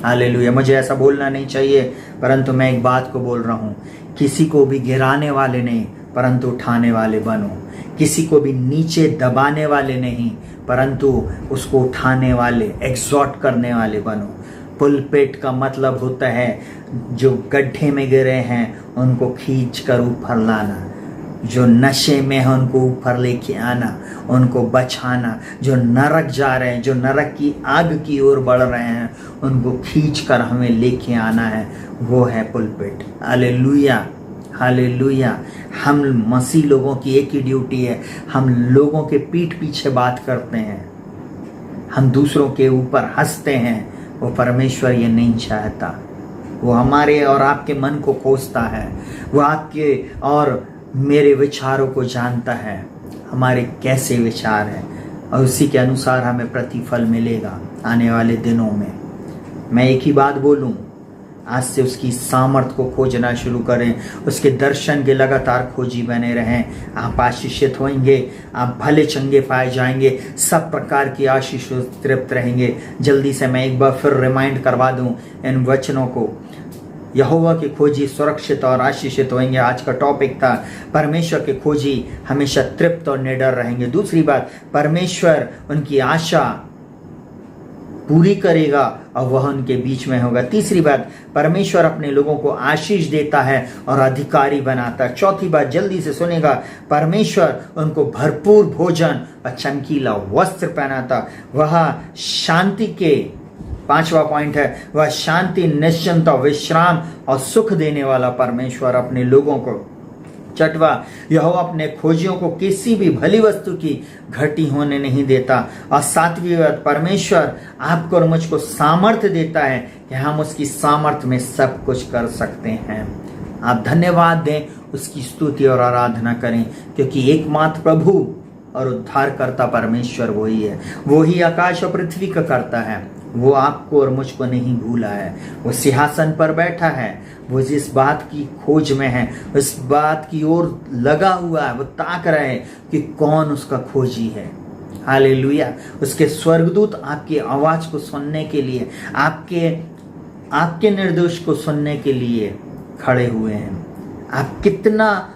हालेलुया। मुझे ऐसा बोलना नहीं चाहिए, परंतु मैं एक बात को बोल रहा हूँ, किसी को भी गिराने वाले नहीं, परंतु उठाने वाले बनो। किसी को भी नीचे दबाने वाले नहीं, परंतु उसको उठाने वाले, एग्जॉर्ट करने वाले बनो। पुलपेट का मतलब होता है जो गड्ढे में गिरे हैं उनको खींच कर ऊपर लाना, जो नशे में है उनको ऊपर लेके आना, उनको बचाना। जो नरक जा रहे हैं, जो नरक की आग की ओर बढ़ रहे हैं, उनको खींच कर हमें लेके आना है, वो है पुलपेट। Hallelujah, hallelujah. हम मसीह लोगों की एक ही ड्यूटी है, हम लोगों के पीठ पीछे बात करते हैं, हम दूसरों के ऊपर हंसते हैं। वो परमेश्वर ये नहीं चाहता। वो हमारे और आपके मन को खोजता है, वो आपके और मेरे विचारों को जानता है, हमारे कैसे विचार हैं, और उसी के अनुसार हमें प्रतिफल मिलेगा आने वाले दिनों में। मैं एक ही बात बोलूं, आज से उसकी सामर्थ को खोजना शुरू करें, उसके दर्शन के लगातार खोजी बने रहें। आप आशीषित होंगे, आप भले चंगे पाए जाएंगे, सब प्रकार की आशीष तृप्त रहेंगे। जल्दी से मैं एक बार फिर रिमाइंड करवा दूं इन वचनों को। यहोवा की खोजी सुरक्षित और आशीषित होंगे। आज का टॉपिक था परमेश्वर के खोजी हमेशा तृप्त और निडर रहेंगे। दूसरी बात, परमेश्वर उनकी आशा पूरी करेगा और वह उनके बीच में होगा। तीसरी बात, परमेश्वर अपने लोगों को आशीष देता है और अधिकारी बनाता है। चौथी बात, जल्दी से सुनेगा, परमेश्वर उनको भरपूर भोजन और चमकीला वस्त्र पहनाता। वह शांति के, पांचवा पॉइंट है, वह शांति, निश्चिंतता, विश्राम और सुख देने वाला परमेश्वर अपने लोगों को। छठवा, यहोवा अपने खोजियों को किसी भी भली वस्तु की घटी होने नहीं देता। और सातवीं बात, परमेश्वर आपको और मुझको सामर्थ्य देता है कि हम उसकी सामर्थ्य में सब कुछ कर सकते हैं। आप धन्यवाद दें, उसकी स्तुति और आराधना करें, क्योंकि एकमात्र प्रभु और उद्धारकर्ता परमेश्वर वही है। वही आकाश और पृथ्वी का करता है। वो आपको और मुझको नहीं भूला है। वो सिंहासन पर बैठा है, वो जिस बात की खोज में है, उस बात की ओर लगा हुआ है। वो ताक रहे हैं कि कौन उसका खोजी है। हालेलुया। उसके स्वर्गदूत आपकी आवाज को सुनने के लिए, आपके निर्देश को सुनने के लिए खड़े हुए हैं। आप कितना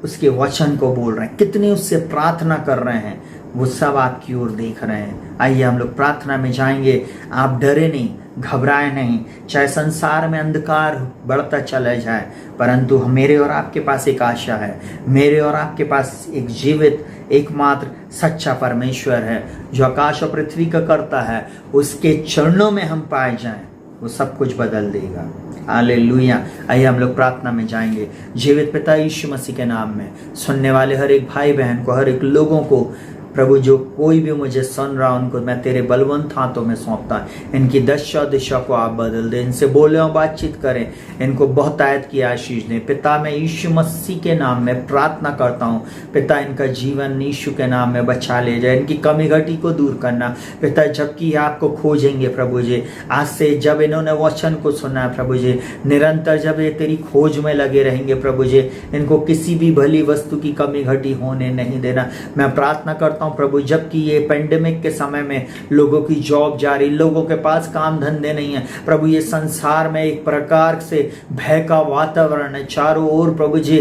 उसके वचन को बोल रहे हैं, कितनी उससे प्रार्थना कर रहे हैं, वो सब आपकी ओर देख रहे हैं। आइए हम लोग प्रार्थना में जाएंगे। आप डरे नहीं, घबराए नहीं, चाहे संसार में अंधकार बढ़ता चला जाए, परंतु मेरे और आपके पास एक आशा है। मेरे और आपके पास एक जीवित, एकमात्र सच्चा परमेश्वर है, जो आकाश और पृथ्वी का करता है। उसके चरणों में हम पाए जाएं, वो सब कुछ बदल देगा। हालेलुया। आइए हम लोग प्रार्थना में जाएंगे। जीवित पिता यीशु मसीह के नाम में सुनने वाले हर एक भाई बहन को, हर एक लोगों को प्रभु, जो कोई भी मुझे सुन रहा, उनको मैं तेरे बलवंत हाथों में सौंपता। इनकी दशा दिशा को आप बदल दे, इनसे बोले और बातचीत करें, इनको बहुतायत की आशीष दें। पिता, मैं यीशु मसीह के नाम में प्रार्थना करता हूँ। पिता, इनका जीवन यीशु के नाम में बचा ले जाए, इनकी कमी घटी को दूर करना। पिता, जबकि आपको खोजेंगे प्रभु जी, आज से जब इन्होंने वचन को सुना प्रभु जी, निरंतर जब ये तेरी खोज में लगे रहेंगे प्रभु जी, इनको किसी भी भली वस्तु की कमी घटी होने नहीं देना। मैं प्रार्थना करता प्रभु, जबकि ये पेंडेमिक के समय में लोगों की जॉब जारी, लोगों के पास काम धंधे नहीं है प्रभु, ये संसार में एक प्रकार से भय का वातावरण है चारों ओर प्रभु जी।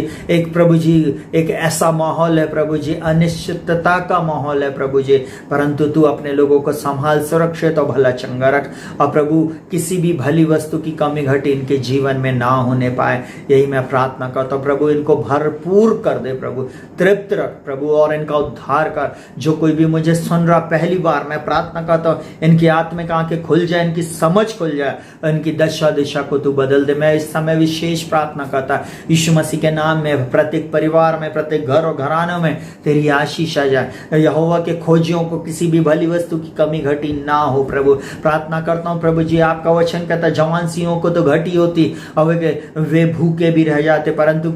एक ऐसा माहौल है प्रभु जी, अनिश्चितता का माहौल है प्रभु जी, परंतु तू अपने लोगों को संभाल, सुरक्षित और भला चंगा रख। और प्रभु, किसी भी भली वस्तु की कमी घटी इनके जीवन में ना होने पाए, यही मैं प्रार्थना करता हूँ प्रभु। इनको भरपूर कर दे प्रभु, तृप्त रख प्रभु, और इनका उद्धार कर। जो कोई भी मुझे सुन रहा पहली बार, मैं प्रार्थना करता हूँ इनकी आत्मिक आंखें खुल जाए, इनकी समझ खुल जाए, इनकी दशा दिशा को तू बदल दे। मैं इस समय विशेष प्रार्थना करता यीशु मसीह के नाम में, प्रत्येक परिवार में, प्रत्येक घर और घरानों में तेरी आशीष आ जाए। यहोवा के खोजियों को किसी भी भली वस्तु की कमी घटी ना हो प्रभु। प्रार्थना करता हूँ प्रभु जी, आपका वचन कहता जवान सिंहों को तो घटी होती और वे भूखे भी रह जाते, परंतु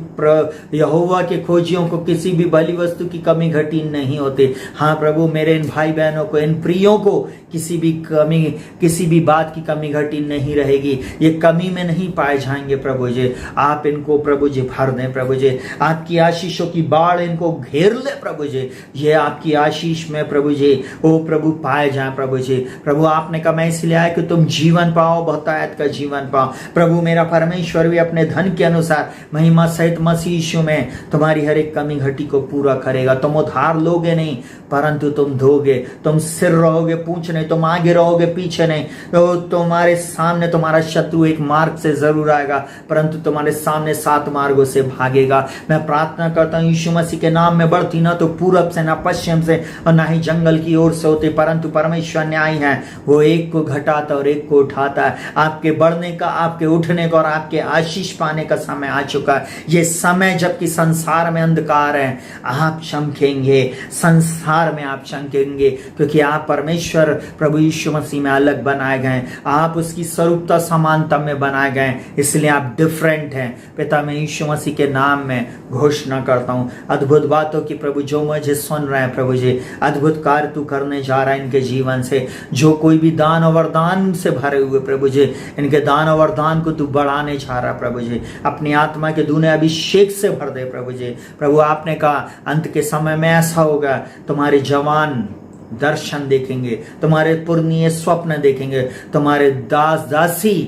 यहोवा के खोजियों को किसी भी भली वस्तु की कमी घटी नहीं होती। हाँ प्रभु, मेरे इन भाई बहनों को, इन प्रियों को किसी भी बात की कमी घटी नहीं रहेगी, ये कमी में नहीं पाए जाएंगे प्रभु जी। आप इनको प्रभु जी भर दें प्रभु जी, आपकी आशीषों की बाढ़ इनको घेर ले प्रभु जी। ये आपकी आशीष में प्रभु जी ओ प्रभु पाए जाए प्रभु जी। प्रभु आपने कहा मैं इसलिए आया कि तुम जीवन पाओ, बहुतायत का जीवन पाओ। प्रभु मेरा परमेश्वर भी अपने धन के अनुसार महिमा सहित मसीह यीशु में तुम्हारी हर एक कमी घटी को पूरा करेगा। तुम उधार लोगे नहीं, परंतु तुम दोगे। तुम सिर रहोगे, पूंछ नहीं, तुम आगे रहोगे, पीछे नहीं। तो तुम्हारे सामने तुम्हारा शत्रु एक मार्ग से जरूर आएगा, परंतु तुम्हारे सामने 7 मार्गों से भागेगा। मैं प्रार्थना करता हूँ यीशु मसीह के नाम में, बढ़ती ना तो पूरब से, ना पश्चिम से, और ना ही जंगल की ओर से होती, परंतु परमेश्वर न्यायी है। वो एक को घटाता और एक को उठाता है। आपके बढ़ने का, आपके उठने का और आपके आशीष पाने का समय आ चुका है। ये समय जबकि संसार में अंधकार है, आप चमकेंगे, संसार में आप चमकेंगे, क्योंकि आप परमेश्वर प्रभु यीशु मसीह में अलग बनाए गए, आप उसकी स्वरूपता समानता में बनाए गए, इसलिए आप डिफरेंट हैं। पिता मैं यीशु मसीह के नाम में घोषणा करता हूँ अद्भुत बातों की प्रभु, जो मुझे सुन रहे हैं प्रभु जी, अद्भुत कार्य तू करने जा रहा है इनके जीवन से। जो कोई भी दान और वरदान से भरे हुए प्रभु जी, इनके दान और वरदान को तू बढ़ाने जा रहा प्रभु जी, अपनी आत्मा के दूने अभिषेक से भर दे प्रभु जी। प्रभु आपने कहा अंत के समय में ऐसा होगा, तुम्हारे जवान दर्शन देखेंगे, तुम्हारे पुरनीय स्वप्न देखेंगे, तुम्हारे दास दासी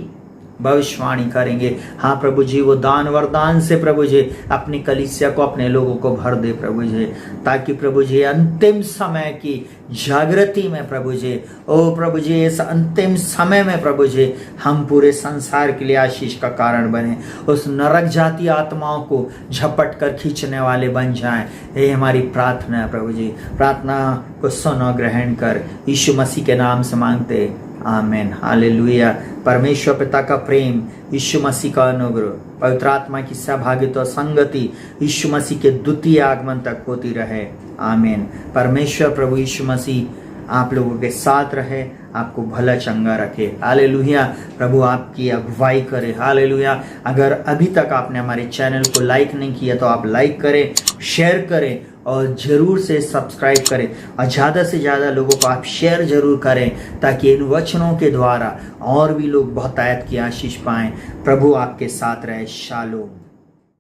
भविष्यवाणी करेंगे। हाँ प्रभु जी, वो दान वरदान से प्रभु जी अपनी कलीसिया को, अपने लोगों को भर दे प्रभु जी, ताकि प्रभु जी अंतिम समय की जागृति में प्रभु जी, ओ प्रभु जी इस अंतिम समय में प्रभु जी हम पूरे संसार के लिए आशीष का कारण बने, उस नरक जाति आत्माओं को झपट कर खींचने वाले बन जाएं। ये हमारी प्रार्थना है प्रभु जी। प्रार्थना को सुन और ग्रहण कर यीशु मसीह के नाम से मांगते, आमीन, हालेलुया। परमेश्वर पिता का प्रेम, यीशु मसीह का अनुग्रह, पवित्र आत्मा की सहभागिता और संगति यीशु मसीह के द्वितीय आगमन तक होती रहे, आमीन। परमेश्वर प्रभु यीशु मसीह आप लोगों के साथ रहे, आपको भला चंगा रखे, हालेलुया। प्रभु आपकी अगुवाई करे, हालेलुया। अगर अभी तक आपने हमारे चैनल को लाइक नहीं किया तो आप लाइक करें, शेयर करें और जरूर से सब्सक्राइब करें, और ज़्यादा से ज़्यादा लोगों को आप शेयर जरूर करें, ताकि इन वचनों के द्वारा और भी लोग बहुतायत की आशीष पाएं। प्रभु आपके साथ रहे। शालोम।